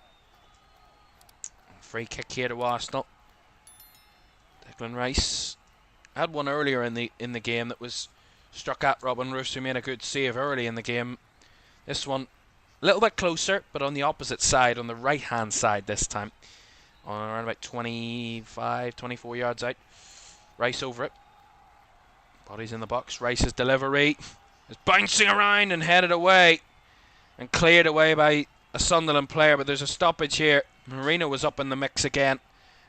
Free kick here to Arsenal. Declan Rice had one earlier in the game that was struck at Robin Roos, who made a good save early in the game. This one a little bit closer, but on the opposite side, on the right hand side this time, on around about 24 yards out. Rice over it. Body's in the box. Rice's delivery is bouncing around and headed away and cleared away by a Sunderland player, but there's a stoppage here. Marino was up in the mix again,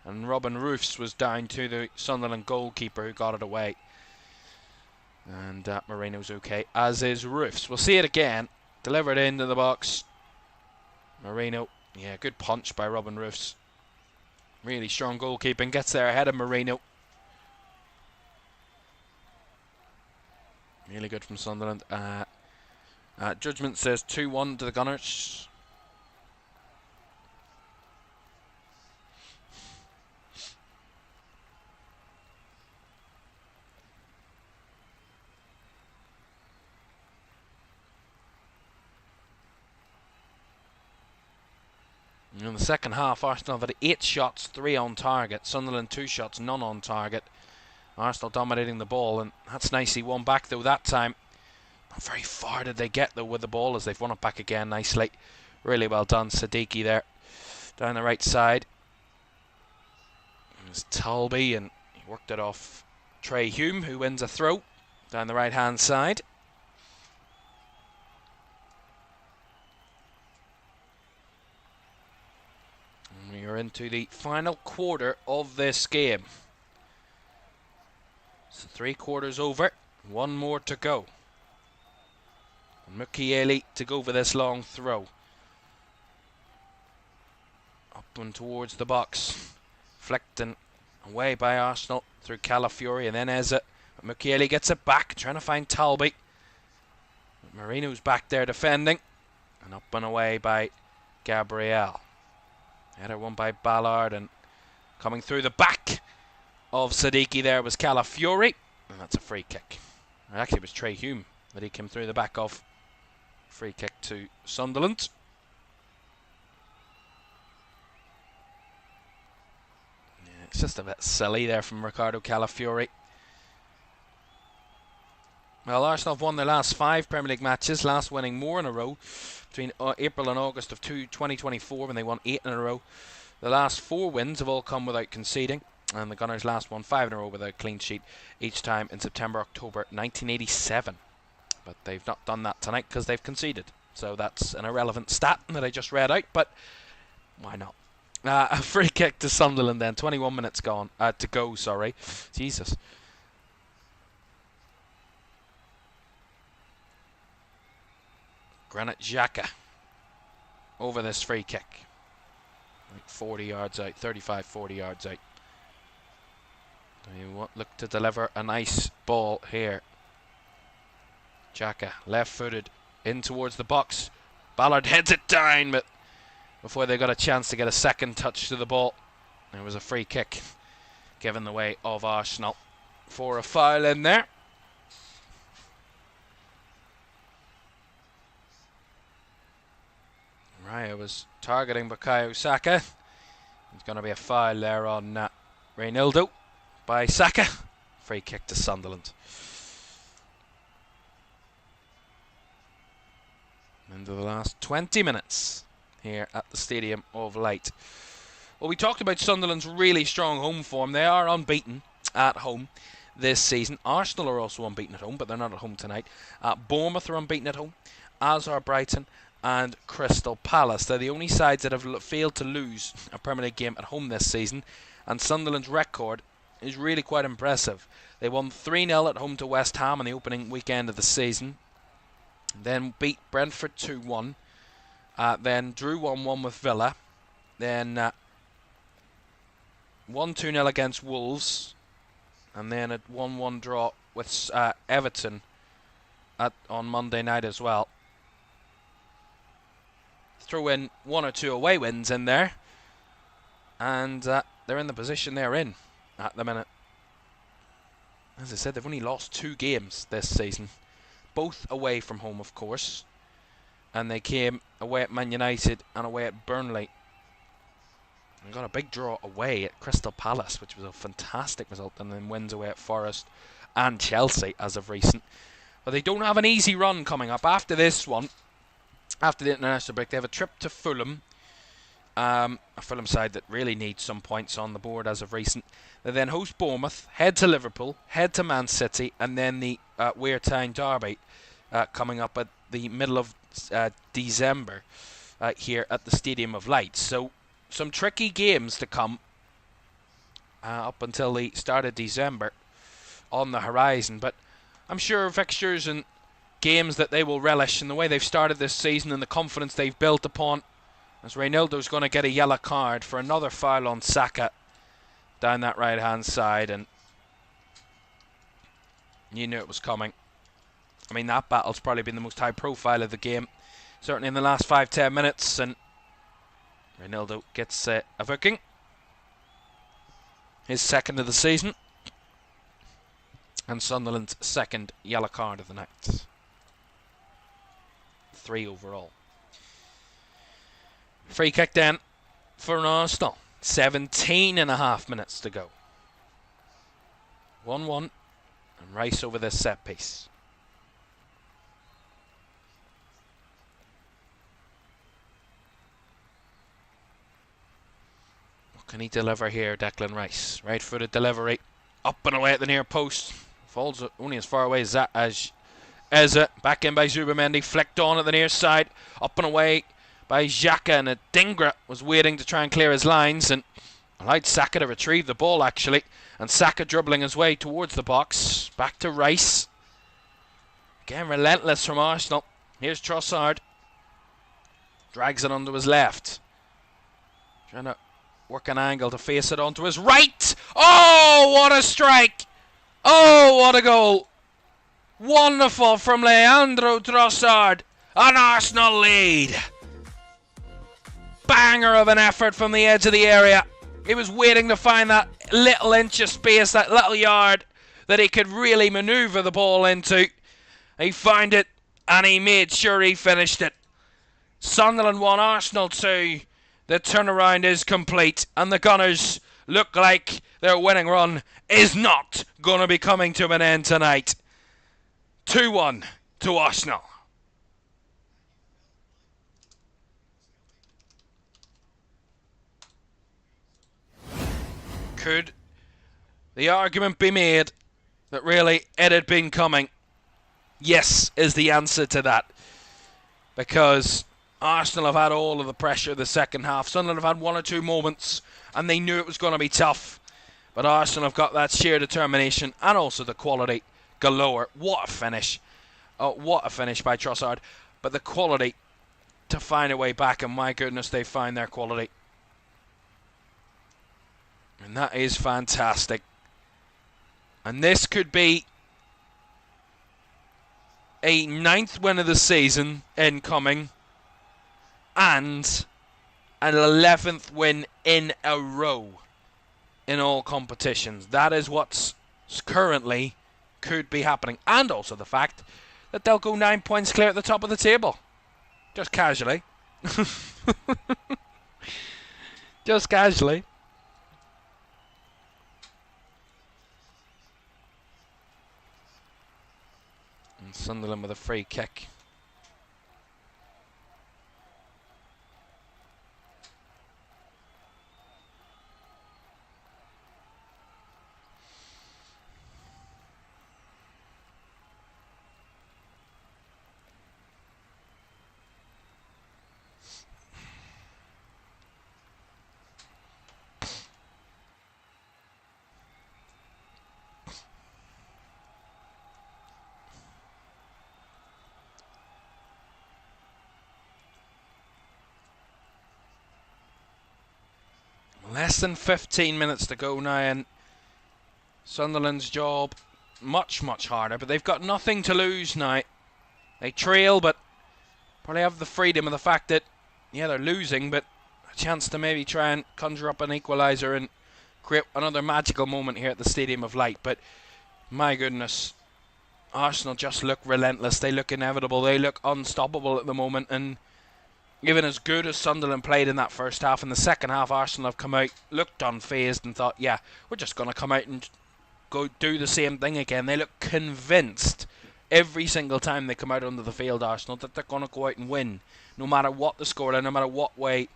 and Robin Roofs was down to the Sunderland goalkeeper who got it away. And Marino's okay, as is Roofs. We'll see it again. Delivered into the box. Marino, yeah, good punch by Robin Roofs. Really strong goalkeeping. Gets there ahead of Marino. Really good from Sunderland. Judgment says 2-1 to the Gunners. In the second half, Arsenal have had 8 shots, 3 on target. Sunderland 2 shots, none on target. Arsenal dominating the ball, and that's nicely won back though that time. Not very far did they get though with the ball, as they've won it back again nicely. Really well done, Siddiqui there. Down the right side. There's Talby, and he worked it off Trey Hume, who wins a throw. Down the right hand side. And we are into the final quarter of this game. So 3 quarters over, 1 more to go. Mukiele to go for this long throw. Up and towards the box. Flicked and away by Arsenal through Calafiori, and then Eze. Mukiele gets it back, trying to find Talby. Marino's back there defending. And up and away by Gabriel. Header won by Ballard, and coming through the back of Siddiqui there was Calafiori, and that's a free kick. Actually, it was Trey Hume that he came through the back of. Free kick to Sunderland. Yeah, it's just a bit silly there from Ricardo Calafiori. Well, Arsenal have won their last 5 Premier League matches, last winning more in a row between April and August of 2024 when they won 8 in a row. The last 4 wins have all come without conceding, and the Gunners last won 5 in a row with a clean sheet, each time in September, October 1987. But they've not done that tonight because they've conceded. So that's an irrelevant stat that I just read out, but why not? A free kick to Sunderland then, 21 minutes gone to go, sorry. Jesus. Granit Xhaka over this free kick. Like 40 yards out, 35, 40 yards out. They look to deliver a nice ball here. Xhaka, left-footed, in towards the box. Ballard heads it down, but before they got a chance to get a second touch to the ball, there was a free kick given the way of Arsenal for a foul in there. was targeting Bukayo Saka. There's going to be a foul there on Reynaldo by Saka. Free kick to Sunderland. Into the last 20 minutes here at the Stadium of Light. Well, we talked about Sunderland's really strong home form. They are unbeaten at home this season. Arsenal are also unbeaten at home, but they're not at home tonight. Bournemouth are unbeaten at home, as are Brighton and Crystal Palace. They're the only sides that have failed to lose a Premier League game at home this season, and Sunderland's record is really quite impressive. They won 3-0 at home to West Ham on the opening weekend of the season, then beat Brentford 2-1, then drew 1-1 with Villa, then won 2-0 against Wolves, and then a 1-1 draw with Everton on Monday night as well. Throw in 1 or 2 away wins in there, and they're in the position they're in at the minute. As I said, they've only lost 2 games this season, both away from home, of course, and they came away at Man United and away at Burnley. They got a big draw away at Crystal Palace, which was a fantastic result, and then wins away at Forest and Chelsea as of recent. But they don't have an easy run coming up. After this one, after the international break, they have a trip to Fulham, a Fulham side that really needs some points on the board as of recent. They then host Bournemouth, head to Liverpool, head to Man City, and then the Wear Town Derby coming up at the middle of December here at the Stadium of Light. So some tricky games to come up until the start of December on the horizon, but I'm sure fixtures and games that they will relish in the way they've started this season and the confidence they've built upon, as Reynaldo's going to get a yellow card for another foul on Saka down that right hand side, and you knew it was coming. I mean, that battle's probably been the most high profile of the game, certainly in the last 5-10 minutes, and Reynaldo gets a booking, his second of the season, and Sunderland's second yellow card of the night. 3 overall. Free kick then for Arsenal. 17.5 minutes to go. 1-1, and Rice over this set piece. What can he deliver here, Declan Rice? Right-footed delivery, up and away at the near post. Falls only as far away as that as Eze. Back in by Zubamendi, flicked on at the near side, up and away by Xhaka, and Adingra was waiting to try and clear his lines, and allowed Saka to retrieve the ball actually, and Saka dribbling his way towards the box. Back to Rice. Again, relentless from Arsenal. Here's Trossard. Drags it onto his left. Trying to work an angle to face it onto his right. Oh, what a strike! Oh, what a goal! Wonderful from Leandro Trossard. An Arsenal lead. Banger of an effort from the edge of the area. He was waiting to find that little inch of space, that little yard that he could really manoeuvre the ball into. He found it and he made sure he finished it. Sunderland 1, Arsenal 2. The turnaround is complete, and the Gunners look like their winning run is not going to be coming to an end tonight. 2-1 to Arsenal. Could the argument be made that really it had been coming? Yes is the answer to that, because Arsenal have had all of the pressure of the second half. Sunderland have had 1 or 2 moments and they knew it was going to be tough, but Arsenal have got that sheer determination and also the quality galore. What a finish. What a finish by Trossard, but the quality to find a way back, and my goodness, they find their quality. And that is fantastic. And this could be a 9th win of the season incoming, and an 11th win in a row in all competitions. That is what's currently could be happening. And also the fact that they'll go 9 points clear at the top of the table. Just casually. Just casually. And Sunderland with a free kick. Less than 15 minutes to go now, and Sunderland's job much harder, but they've got nothing to lose now. They trail, but probably have the freedom of the fact that, yeah, they're losing, but a chance to maybe try and conjure up an equaliser and create another magical moment here at the Stadium of Light. But my goodness, Arsenal just look relentless. They look inevitable. They look unstoppable at the moment, and even as good as Sunderland played in that first half, in the second half Arsenal have come out, looked unfazed and thought, yeah, we're just going to come out and go do the same thing again. They look convinced every single time they come out onto the field, Arsenal, that they're going to go out and win, no matter what the scoreline, no matter what way,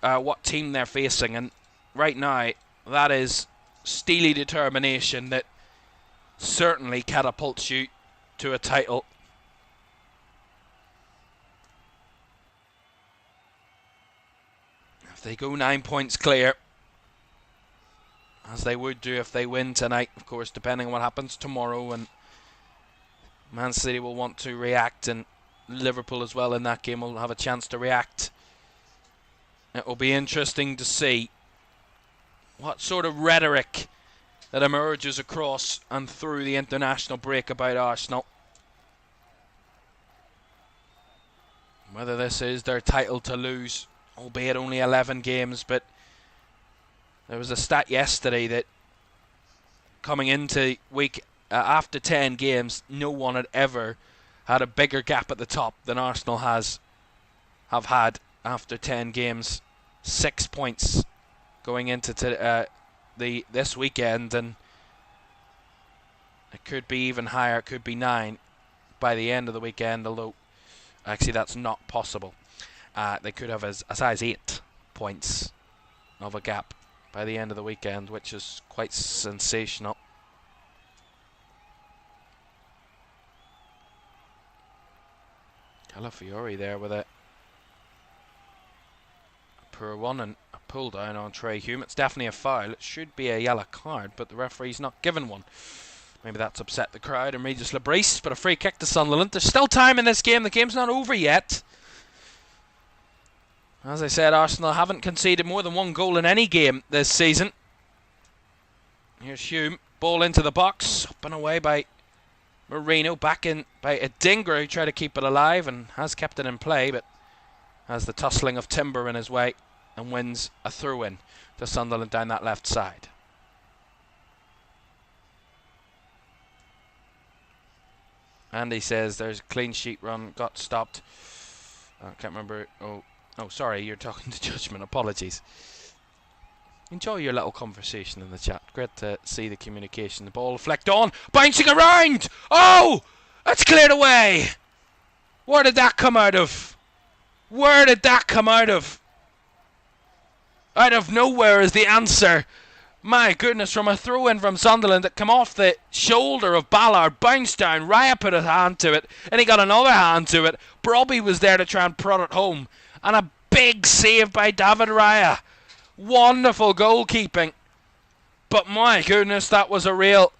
what team they're facing. And right now, that is steely determination that certainly catapults you to a title. If they go 9 points clear, as they would do if they win tonight, of course, depending on what happens tomorrow, and Man City will want to react, and Liverpool as well in that game will have a chance to react. It will be interesting to see what sort of rhetoric that emerges across and through the international break about Arsenal. Whether this is their title to lose, albeit only 11 games, but there was a stat yesterday that coming into week after 10 games, no one had ever had a bigger gap at the top than Arsenal have had after 10 games. 6 points going into this weekend, and it could be even higher. It could be 9 by the end of the weekend, although actually that's not possible. They could have as high as 8 points of a gap by the end of the weekend, which is quite sensational. Calafiori there with a poor one and a pull down on Trey Hume. It's definitely a foul. It should be a yellow card, but the referee's not given one. Maybe that's upset the crowd and Regis Labrise, but a free kick to Sunderland. There's still time in this game. The game's not over yet. As I said, Arsenal haven't conceded more than 1 goal in any game this season. Here's Hume. Ball into the box. Up and away by Marino. Back in by Adingra, who tried to keep it alive and has kept it in play, but has the tussling of Timber in his way and wins a throw-in to Sunderland down that left side. Andy says there's a clean sheet run, got stopped. I can't remember. Oh, sorry, you're talking to Judgment. Apologies. Enjoy your little conversation in the chat. Great to see the communication. The ball flecked on, bouncing around. Oh, it's cleared away. Where did that come out of? Where did that come out of? Out of nowhere is the answer. My goodness, from a throw-in from Sunderland that come off the shoulder of Ballard, bounced down, Raya put a hand to it, and he got another hand to it. Brobby was there to try and prod it home. And a big save by David Raya. Wonderful goalkeeping. But my goodness, that was a real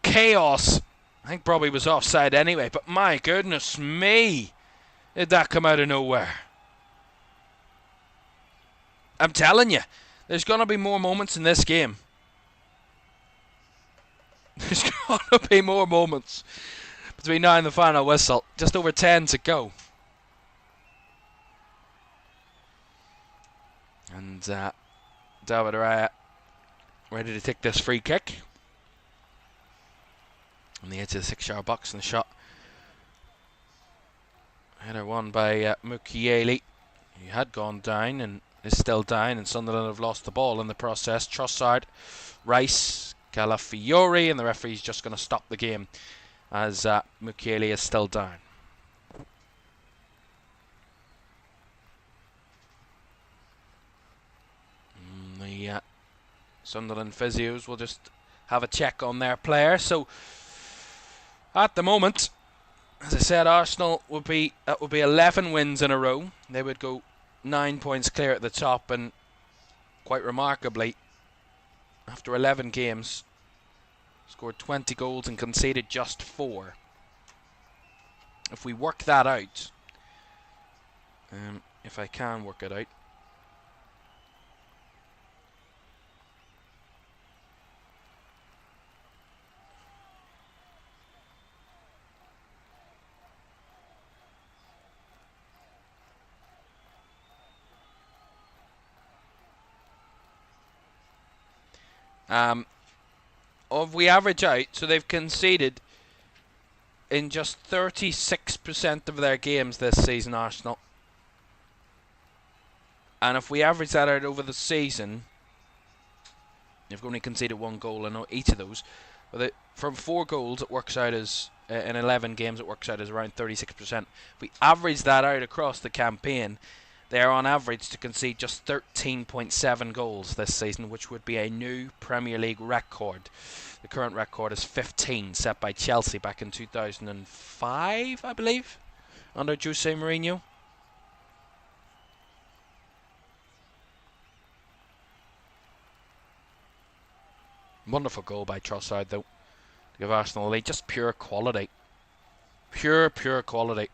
chaos. I think Brobby was offside anyway, but my goodness me, did that come out of nowhere. I'm telling you, there's going to be more moments in this game. There's going to be more moments between now and the final whistle. Just over 10 to go. And David Raya ready to take this free kick. On the edge of the 6-yard box, and the shot. Header won by Mukiele. He had gone down and is still down, and Sunderland have lost the ball in the process. Trossard, Rice, Calafiore, and the referee's just going to stop the game as Mukiele is still down. The Sunderland physios will just have a check on their player. So at the moment, as I said, Arsenal would be 11 wins in a row. They would go 9 points clear at the top, and quite remarkably, after 11 games, scored 20 goals and conceded just 4. If we work that out, if I can work it out, if we average out, so they've conceded in just 36% of their games this season, Arsenal. And if we average that out over the season, they've only conceded 1 goal in each of those. But from 4 goals, it works out as, in 11 games, it works out as around 36%. If we average that out across the campaign, they are on average to concede just 13.7 goals this season, which would be a new Premier League record. The current record is 15, set by Chelsea back in 2005, I believe, under Jose Mourinho. Wonderful goal by Trossard, though, to give Arsenal a lead. Just pure quality. Pure quality.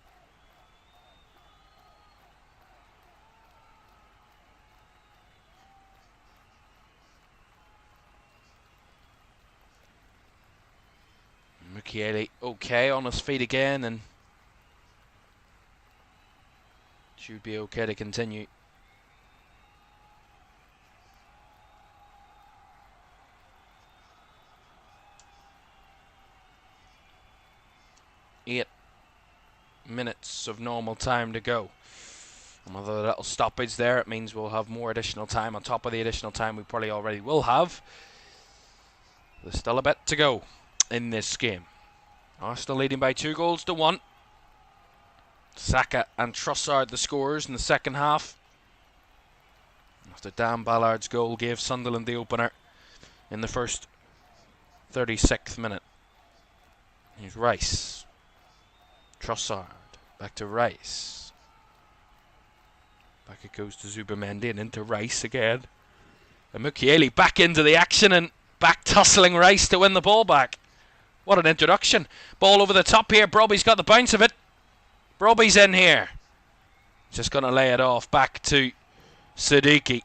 Mukiele okay on his feet again, and should be okay to continue. Eight minutes of normal time to go. Another little stoppage there. It means we'll have more additional time on top of the additional time we probably already will have. There's still a bit to go in this game. Arsenal leading by 2-1. Saka and Trossard the scorers in the second half, after Dan Ballard's goal gave Sunderland the opener in the first 36th minute. Here's Rice. Trossard. Back to Rice. Back it goes to Zubamendi and into Rice again. And Mukiele back into the action and back tussling Rice to win the ball back. What an introduction. Ball over the top here. Broby's got the bounce of it. Broby's in here. Just going to lay it off back to Siddiqui.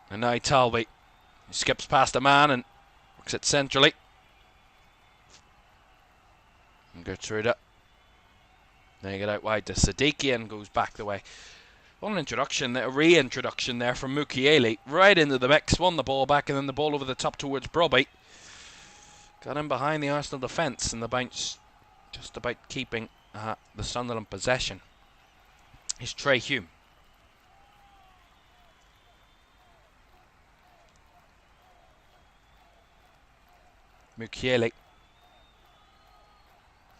And now Talby. He skips past a man and works it centrally. And Gertruda. They get out wide to Siddiqui and goes back the way. What an introduction, a reintroduction there from Mukiele. Right into the mix. Won the ball back and then the ball over the top towards Broby. Got him behind the Arsenal defence, and the bounce just about keeping the Sunderland possession. Is Trey Hume. Mukiele.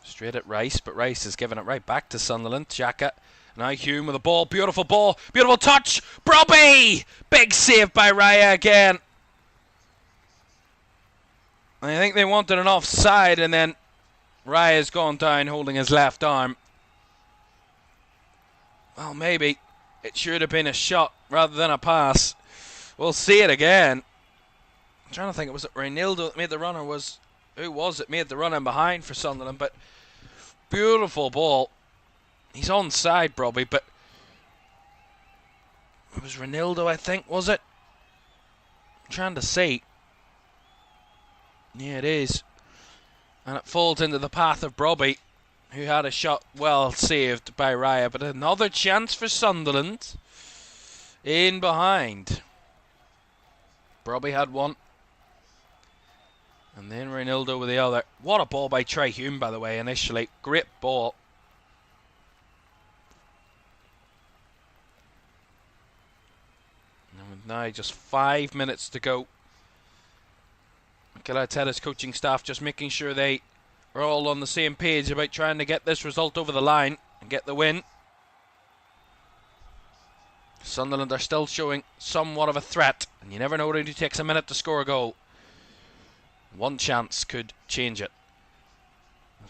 Straight at Rice, but Rice has given it right back to Sunderland. Xhaka. Now Hume with the ball. Beautiful ball. Beautiful touch. Broby! Big save by Raya again. I think they wanted an offside, and then Raya's gone down holding his left arm. Well, maybe it should have been a shot rather than a pass. We'll see it again. I'm trying to think, was it Reinildo that made the run, or who was it made the run in behind for Sunderland? But beautiful ball. He's onside, Broby, but it was Reinildo, I think, was it? I'm trying to see. Yeah, it is. And it falls into the path of Broby, who had a shot well saved by Raya. But another chance for Sunderland. In behind. Broby had one. And then Reinildo with the other. What a ball by Trey Hume, by the way, initially. Great ball. now just 5 minutes to go. Mikel Arteta's coaching staff just making sure they are all on the same page about trying to get this result over the line and get the win. Sunderland are still showing somewhat of a threat, and you never know when it takes a minute to score a goal. One chance could change it.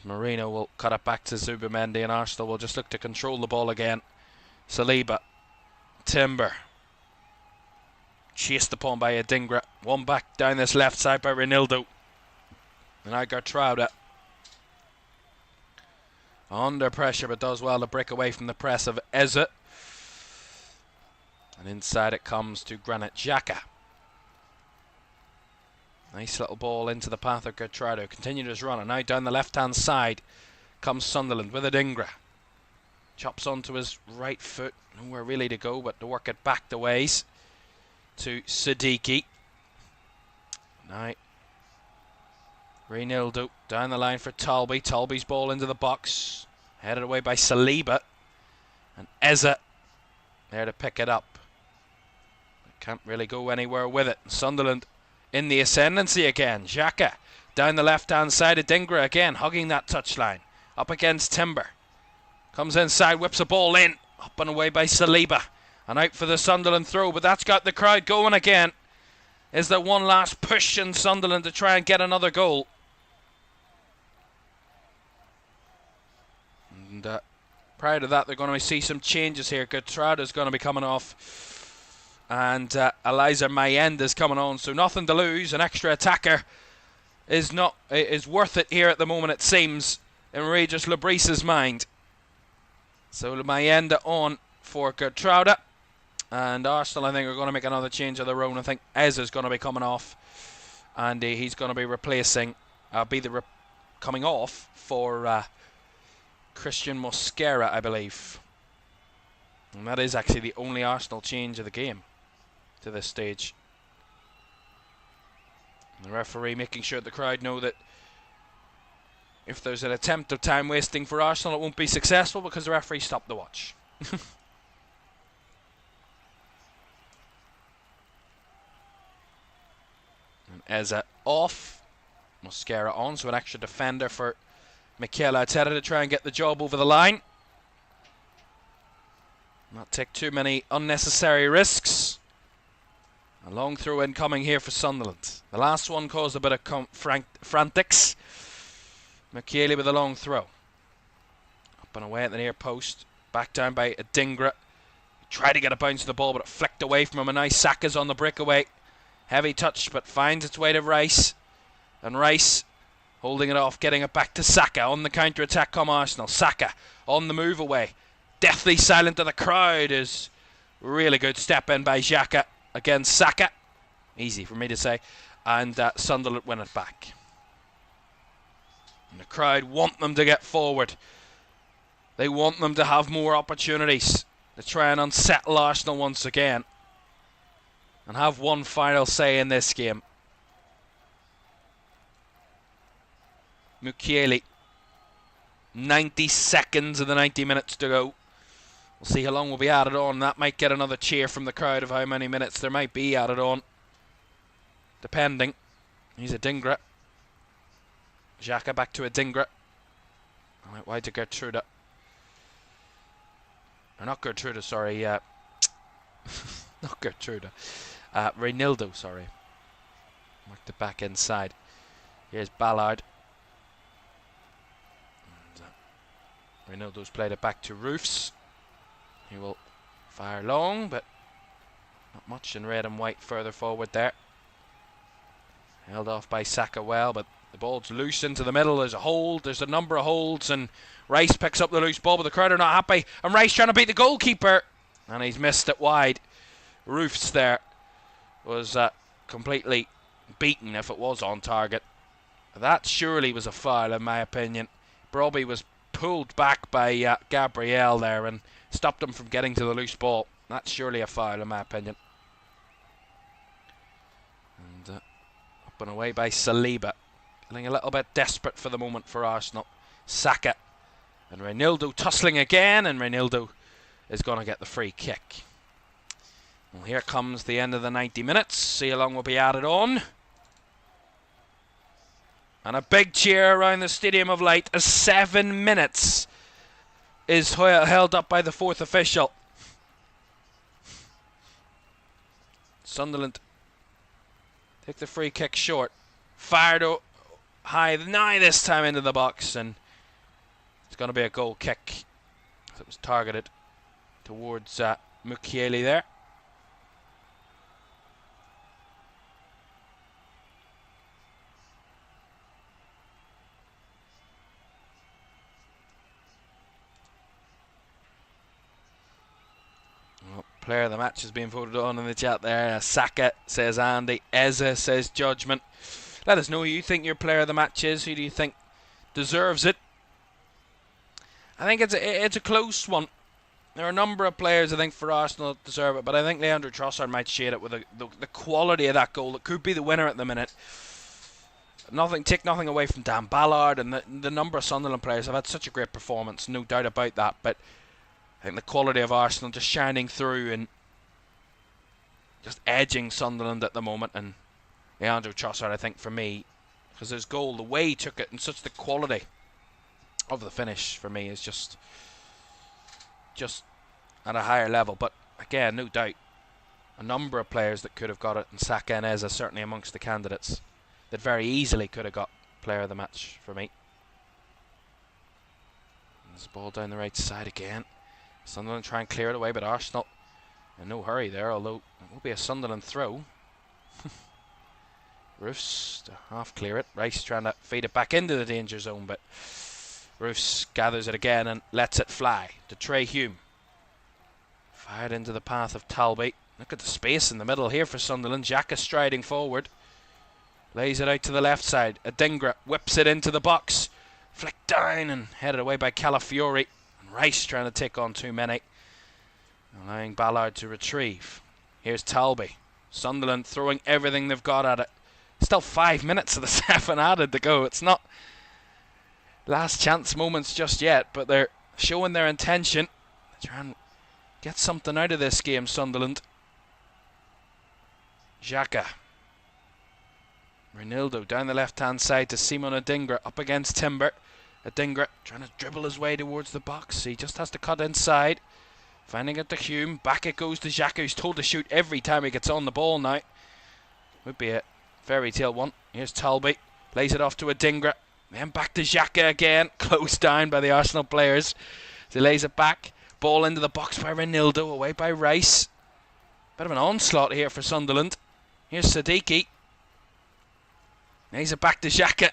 Marino will cut it back to Zubimendi, and Arsenal will just look to control the ball again. Saliba, Timber, chased upon by Adingra. One back down this left side by Reinildo. And now Gertrude under pressure, but does well to break away from the press of Eze. And inside it comes to Granit Xhaka. Nice little ball into the path of Gertrude. Continued his run, and now down the left-hand side comes Sunderland with Adingra. Chops onto his right foot. Nowhere really to go but to work it back the ways to Siddiqui. Now Reinildo down the line for Talby. Talby's ball into the box. Headed away by Saliba. And Eze there to pick it up. Can't really go anywhere with it. Sunderland in the ascendancy again. Xhaka down the left-hand side. Adingra again hugging that touchline. Up against Timber. Comes inside, whips a ball in. Up and away by Saliba. And out for the Sunderland throw, but that's got the crowd going again. Is there one last push in Sunderland to try and get another goal? And prior to that, they're going to see some changes here. Gertrude is going to be coming off. And Eliza Mayenda is coming on, so nothing to lose. An extra attacker is worth it here at the moment, it seems, in Regis Lebrice's mind. So Mayenda on for Gertrude. And Arsenal, I think, are going to make another change of their own. I think Eze is going to be coming off. And he's going to be replacing, coming off for Christian Mosquera, I believe. And that is actually the only Arsenal change of the game to this stage. And the referee making sure the crowd know that if there's an attempt of time wasting for Arsenal, it won't be successful because the referee stopped the watch. And Eze off. Mosquera on, so an extra defender for Mikel Arteta to try and get the job over the line. Not take too many unnecessary risks. A long throw in coming here for Sunderland. The last one caused a bit of frantics. Michele with a long throw. Up and away at the near post. Back down by Adingra. Tried to get a bounce to the ball, but it flicked away from him. A nice Saka's on the breakaway. Heavy touch, but finds its way to Rice. And Rice holding it off, getting it back to Saka. On the counter-attack come Arsenal. Saka on the move away. Deathly silent to the crowd is really good step in by Xhaka against Saka. Easy for me to say. And Sunderland win it back. And the crowd want them to get forward. They want them to have more opportunities to try and unsettle Arsenal once again. And have one final say in this game. Mukiele. 90 seconds of the 90 minutes to go. We'll see how long will be added on. That might get another cheer from the crowd of how many minutes there might be added on. Depending. He's Adingra. Xhaka back to Adingra. Alright, wide to Gertrude. Or not Gertrude, sorry. Not Gertrude. Reinildo, sorry. Worked it back inside. Here's Ballard. And, Reinildo's played it back to Roofs. He will fire long, but not much in red and white further forward there. Held off by Saka well, but the ball's loose into the middle. There's a hold. There's a number of holds, and Rice picks up the loose ball, but the crowd are not happy. And Rice trying to beat the goalkeeper, and he's missed it wide. Roofs there was completely beaten if it was on target. That surely was a foul in my opinion. Brobby was pulled back by Gabriel there and stopped him from getting to the loose ball. That's surely a foul in my opinion. And up and away by Saliba. Getting a little bit desperate for the moment for Arsenal. Saka and Reinildo tussling again, and Reinildo is going to get the free kick. Well, here comes the end of the 90 minutes. See how long will be added on. And a big cheer around the Stadium of Light as 7 minutes is held up by the fourth official. Sunderland take the free kick short. Fired high this time into the box, and it's going to be a goal kick. It was targeted towards Mukiele there. Player of the match has been voted on in the chat there. Saka says Andy. Eza says Judgment. Let us know who you think your player of the match is. Who do you think deserves it? I think it's a close one. There are a number of players I think for Arsenal that deserve it, but I think Leandro Trossard might shade it with the quality of that goal. It could be the winner at the minute. Take nothing away from Dan Ballard, and the number of Sunderland players have had such a great performance, no doubt about that, but I think the quality of Arsenal just shining through and just edging Sunderland at the moment. And Leandro Trossard, I think, for me, because his goal, the way he took it, and such the quality of the finish, for me, is just at a higher level. But again, no doubt, a number of players that could have got it, and Saka and Eza certainly amongst the candidates that very easily could have got player of the match for me. And there's a ball down the right side again. Sunderland try and clear it away, but Arsenal in no hurry there, although it will be a Sunderland throw. Roofs to half clear it. Rice trying to feed it back into the danger zone, but Roofs gathers it again and lets it fly to Trey Hume. Fired into the path of Talby. Look at the space in the middle here for Sunderland. Xhaka striding forward. Lays it out to the left side. Adingra whips it into the box. Flicked down and headed away by Calafiori. Rice trying to take on too many, allowing Ballard to retrieve. Here's Talby. Sunderland throwing everything they've got at it. Still 5 minutes of the 7 added to go. It's not last chance moments just yet, but they're showing their intention to try and get something out of this game, Sunderland. Xhaka. Ronaldo down the left-hand side to Simon Adingra, up against Timber. Adingra trying to dribble his way towards the box. He just has to cut inside. Finding it to Hume. Back it goes to Xhaka, who's told to shoot every time he gets on the ball now. Would be a fairy tale one. Here's Talby. Plays it off to Adingra. Then back to Xhaka again. Closed down by the Arsenal players. So he lays it back. Ball into the box by Ronaldo. Away by Rice. Bit of an onslaught here for Sunderland. Here's Siddiqui. Lays it back to Xhaka.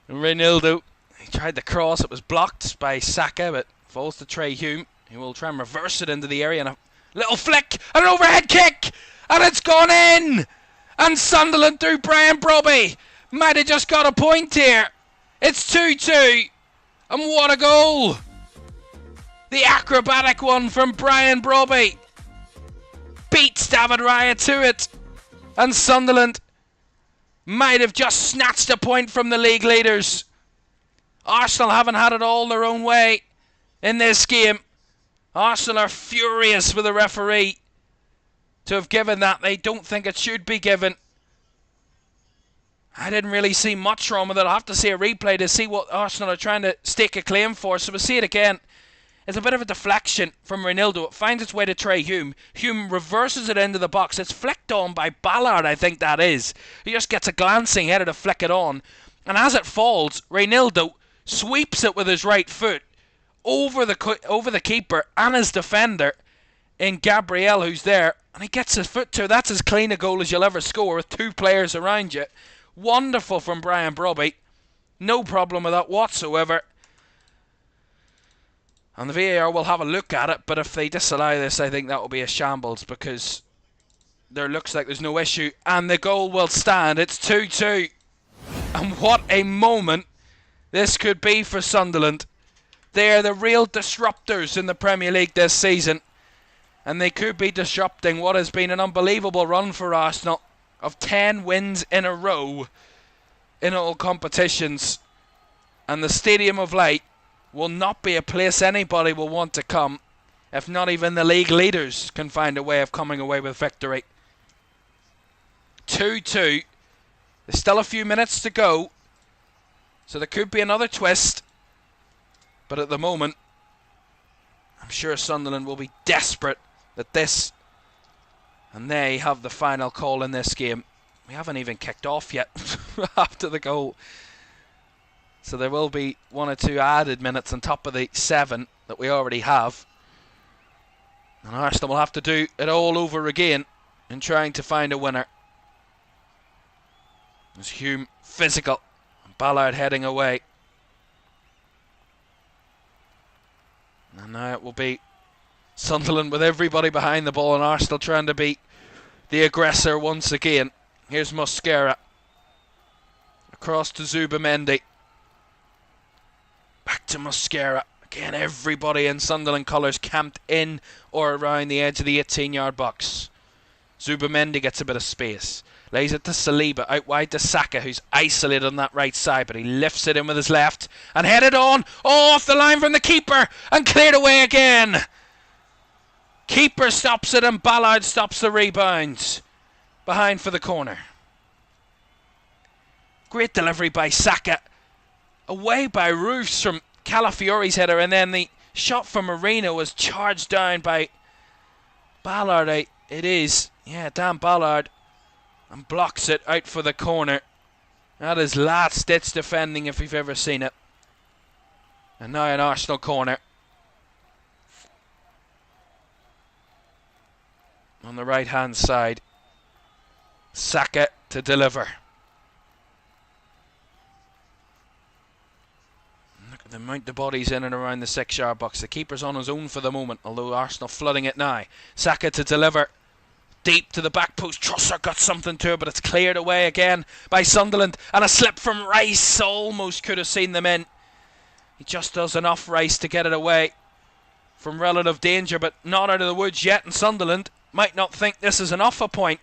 Ronaldo, he tried the cross, it was blocked by Saka, but falls to Trey Hume. He will try and reverse it into the area, and a little flick, and an overhead kick, and it's gone in! And Sunderland through Brian Brobby might have just got a point here. It's 2-2, and what a goal! The acrobatic one from Brian Brobby beats David Raya to it, and Sunderland might have just snatched a point from the league leaders. Arsenal haven't had it all their own way in this game. Arsenal are furious with the referee to have given that. They don't think it should be given. I didn't really see much wrong with it. I'll have to see a replay to see what Arsenal are trying to stake a claim for. So we'll see it again. It's a bit of a deflection from Ronaldo. It finds its way to Trey Hume. Hume reverses it into the box. It's flicked on by Ballard, I think that is. He just gets a glancing header to flick it on. And as it falls, Ronaldo sweeps it with his right foot over the keeper and his defender in Gabriel, who's there. And he gets his foot to it. That's as clean a goal as you'll ever score with two players around you. Wonderful from Brian Brobby. No problem with that whatsoever. And the VAR will have a look at it, but if they disallow this, I think that will be a shambles, because there looks like there's no issue, and the goal will stand. It's 2-2. And what a moment this could be for Sunderland. They are the real disruptors in the Premier League this season, and they could be disrupting what has been an unbelievable run for Arsenal of 10 wins in a row in all competitions. And the Stadium of Light will not be a place anybody will want to come. if not even the league leaders can find a way of coming away with victory. 2-2. There's still a few minutes to go, so there could be another twist. But at the moment, I'm sure Sunderland will be desperate that this and they have the final call in this game. We haven't even kicked off yet after the goal. So there will be 1 or 2 added minutes on top of the 7 that we already have. And Arsenal will have to do it all over again in trying to find a winner. There's Hume physical, and Ballard heading away. And now it will be Sunderland with everybody behind the ball and Arsenal trying to be the aggressor once again. Here's Mosquera. Across to Zubamendi. Back to Mosquera. Again, everybody in Sunderland colours camped in or around the edge of the 18-yard box. Zubamendi gets a bit of space. Lays it to Saliba, out wide to Saka, who's isolated on that right side, but he lifts it in with his left and headed on, off the line from the keeper and cleared away again. Keeper stops it and Ballard stops the rebound. Behind for the corner. Great delivery by Saka. Away by Roofs from Calafiori's header, and then the shot from Marino was charged down by Ballard. It is, yeah, Dan Ballard. And blocks it out for the corner. That is last-ditch defending if we've ever seen it. And now an Arsenal corner. On the right-hand side. Saka to deliver. Look at the amount of bodies in and around the 6-yard box. The keeper's on his own for the moment, although Arsenal flooding it now. Saka to deliver. Deep to the back post. Trossard got something to it, but it's cleared away again by Sunderland. And a slip from Rice. Almost could have seen them in. He just does enough, Rice, to get it away from relative danger, but not out of the woods yet. And Sunderland might not think this is an offer point.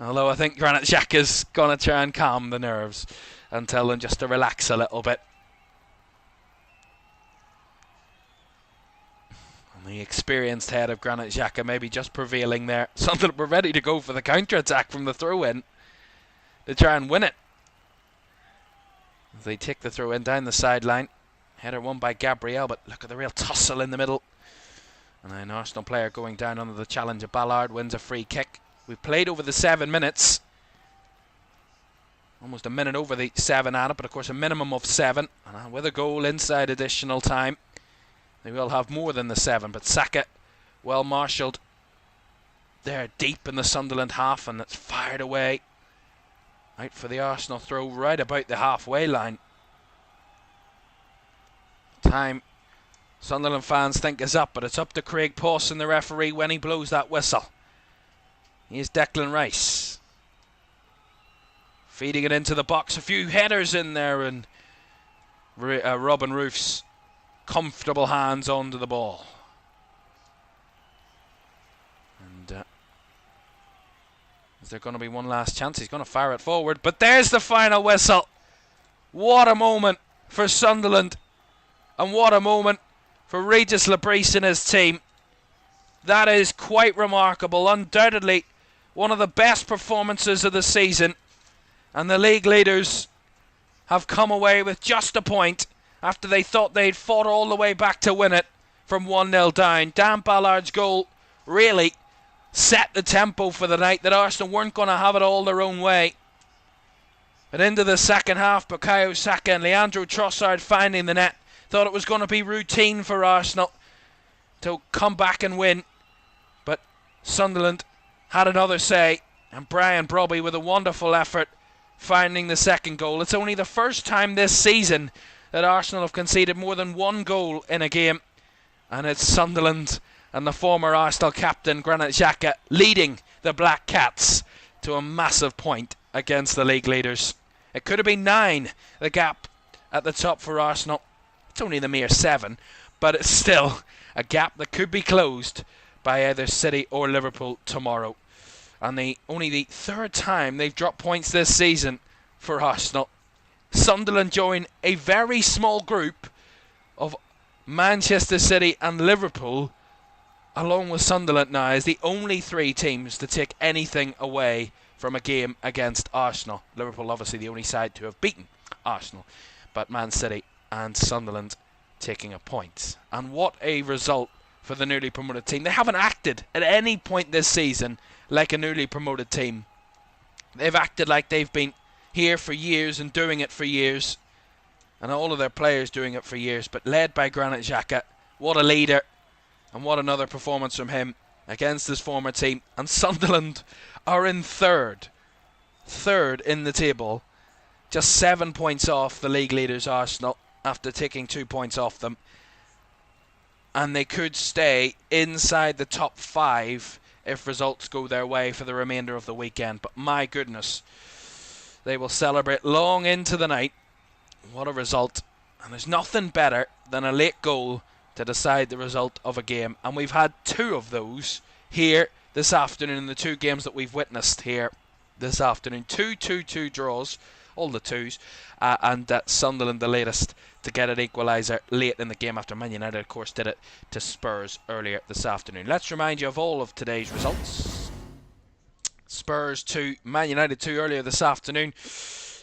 Although I think Granit Xhaka's going to try and calm the nerves and tell them just to relax a little bit. The experienced head of Granit Xhaka maybe just prevailing there. Sunderland were ready to go for the counter-attack from the throw-in to try and win it. They take the throw-in down the sideline. Header won by Gabriel, but look at the real tussle in the middle. And an Arsenal player going down under the challenge of Ballard wins a free kick. We've played over the 7 minutes. Almost a minute over the 7 added, but of course a minimum of 7. And with a goal inside additional time. They will have more than the 7, but Saka, well marshalled there deep in the Sunderland half, and it's fired away. Out for the Arsenal throw right about the halfway line. Time Sunderland fans think is up, but it's up to Craig Pawson, the referee, when he blows that whistle. Here's Declan Rice. Feeding it into the box. A few headers in there, and Robin Roofs. Comfortable hands onto the ball. And is there going to be one last chance? He's going to fire it forward, but there's the final whistle. What a moment for Sunderland, and what a moment for Regis Labrise and his team. That is quite remarkable. Undoubtedly one of the best performances of the season, and the league leaders have come away with just a point after they thought they'd fought all the way back to win it from 1-0 down. Dan Ballard's goal really set the tempo for the night, that Arsenal weren't going to have it all their own way. But into the second half, Bukayo Saka and Leandro Trossard finding the net. Thought it was going to be routine for Arsenal to come back and win. But Sunderland had another say, and Brian Brobby with a wonderful effort finding the second goal. It's only the first time this season that Arsenal have conceded more than one goal in a game, and it's Sunderland and the former Arsenal captain Granit Xhaka leading the Black Cats to a massive point against the league leaders. It could have been 9, the gap at the top for Arsenal. It's only the mere 7, but it's still a gap that could be closed by either City or Liverpool tomorrow. And only the 3rd time they've dropped points this season for Arsenal. Sunderland join a very small group of Manchester City and Liverpool, along with Sunderland now, is the only three teams to take anything away from a game against Arsenal. Liverpool obviously the only side to have beaten Arsenal, but Man City and Sunderland taking a point. And what a result for the newly promoted team. They haven't acted at any point this season like a newly promoted team. They've acted like they've been here for years and doing it for years, and all of their players doing it for years, but led by Granit Xhaka. What a leader, and what another performance from him against his former team. And Sunderland are in third in the table, just 7 points off the league leaders Arsenal after taking 2 points off them, and they could stay inside the top 5 if results go their way for the remainder of the weekend. But my goodness, they will celebrate long into the night. What a result. And there's nothing better than a late goal to decide the result of a game. And we've had 2 of those here this afternoon in the 2 games that we've witnessed here this afternoon. 2-2-2 draws, all the 2s, and Sunderland the latest to get an equaliser late in the game after Man United, of course, did it to Spurs earlier this afternoon. Let's remind you of all of today's results. Spurs 2, Man United 2 earlier this afternoon.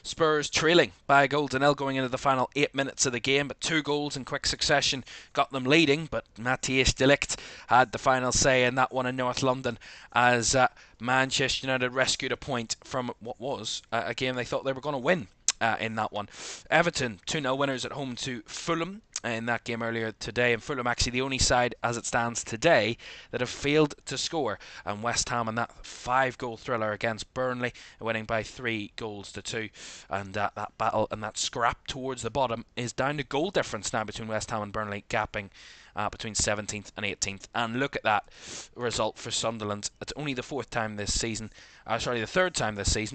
Spurs trailing by a goal to nil going into the final 8 minutes of the game, but 2 goals in quick succession got them leading. But Matthijs de Ligt had the final say in that one in North London as Manchester United rescued a point from what was a game they thought they were going to win in that one. Everton 2-0 winners at home to Fulham in that game earlier today, and Fulham actually the only side as it stands today that have failed to score, and West Ham in that 5-goal thriller against Burnley, winning by 3-2, and that battle and that scrap towards the bottom is down to goal difference now between West Ham and Burnley, gapping between 17th and 18th. And look at that result for Sunderland. It's only the third time this season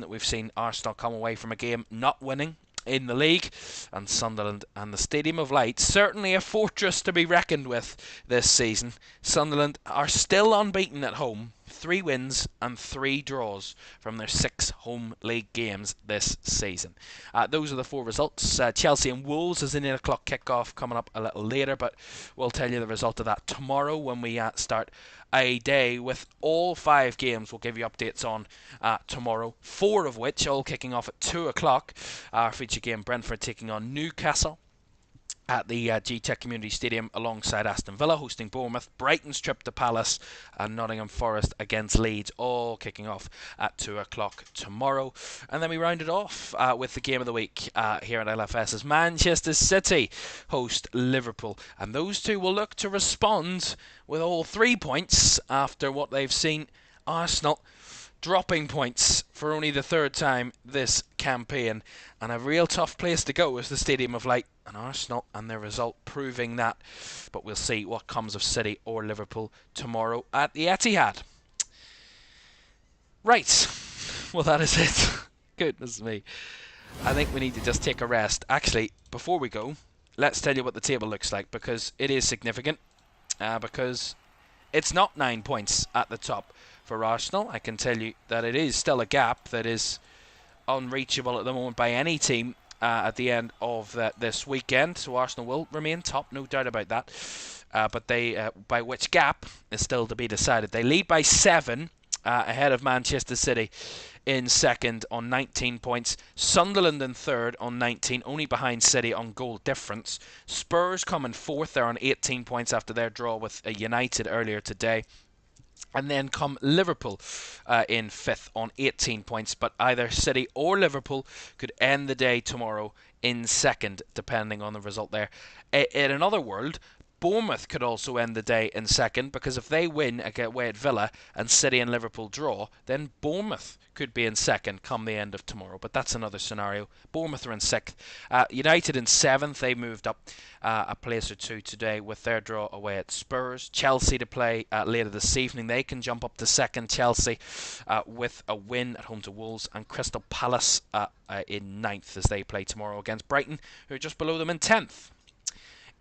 that we've seen Arsenal come away from a game not winning in the league, and Sunderland and the Stadium of Light, certainly a fortress to be reckoned with this season. Sunderland are still unbeaten at home, 3 wins and 3 draws from their 6 home league games this season. Those are the 4 results. Chelsea and Wolves is an 8 o'clock kickoff coming up a little later, but we'll tell you the result of that tomorrow when we start a day with all 5 games. We'll give you updates on tomorrow, 4 of which all kicking off at 2 o'clock. Our feature game, Brentford taking on Newcastle at the G-Tech Community Stadium alongside Aston Villa hosting Bournemouth, Brighton's trip to Palace, and Nottingham Forest against Leeds, all kicking off at 2 o'clock tomorrow. And then we round it off with the game of the week here at LFS as Manchester City host Liverpool, and those two will look to respond with all 3 points after what they've seen Arsenal dropping points for only the 3rd time this campaign. And a real tough place to go is the Stadium of Light, and Arsenal and their result proving that. But we'll see what comes of City or Liverpool tomorrow at the Etihad. Right, well that is it. Goodness me. I think we need to just take a rest. Actually, before we go, let's tell you what the table looks like, because it is significant. Because it's not 9 points at the top for Arsenal. I can tell you that it is still a gap that is unreachable at the moment by any team at the end of this weekend. So Arsenal will remain top, no doubt about that. But they, by which gap is still to be decided. They lead by 7 ahead of Manchester City in second on 19 points. Sunderland in third on 19, only behind City on goal difference. Spurs come in fourth. They're on 18 points after their draw with United earlier today. And then come Liverpool in 5th on 18 points. But either City or Liverpool could end the day tomorrow in 2nd, depending on the result there. In another world, Bournemouth could also end the day in 2nd, because if they win away at Villa and City and Liverpool draw, then Bournemouth could be in 2nd come the end of tomorrow. But that's another scenario. Bournemouth are in 6th. United in 7th. They moved up a place or 2 today with their draw away at Spurs. Chelsea to play later this evening. They can jump up to 2nd. Chelsea with a win at home to Wolves, and Crystal Palace in 9th as they play tomorrow against Brighton, who are just below them in 10th.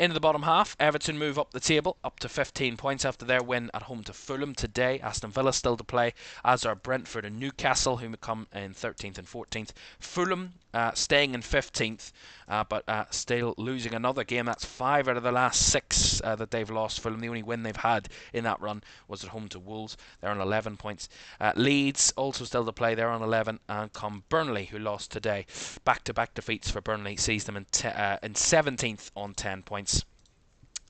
Into the bottom half, Everton move up the table, up to 15 points after their win at home to Fulham today. Aston Villa still to play, as are Brentford and Newcastle, who come in 13th and 14th. Fulham staying in 15th, but still losing another game. That's 5 out of the last 6 that they've lost. Fulham, the only win they've had in that run was at home to Wolves. They're on 11 points. Leeds also still to play. They're on 11, and come Burnley, who lost today. Back-to-back defeats for Burnley sees them in 17th on 10 points.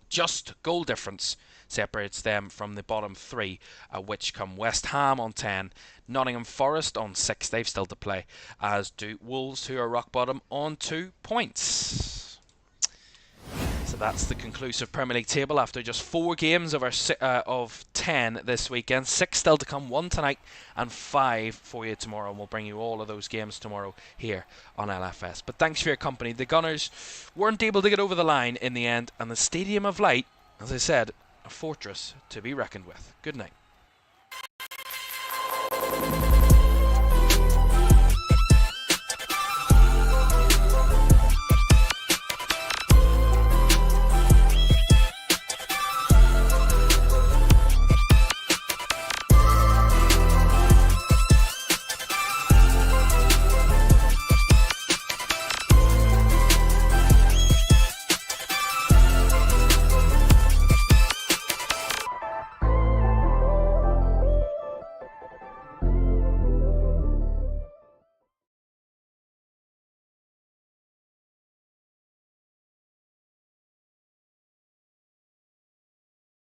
Just goal difference separates them from the bottom 3, which come West Ham on 10, Nottingham Forest on 6, they've still to play, as do Wolves, who are rock bottom, on 2 points. So that's the conclusive Premier League table after just 4 games of 10 this weekend. 6 still to come, 1 tonight and 5 for you tomorrow. And we'll bring you all of those games tomorrow here on LFS. But thanks for your company. The Gunners weren't able to get over the line in the end, and the Stadium of Light, as I said, a fortress to be reckoned with. Good night.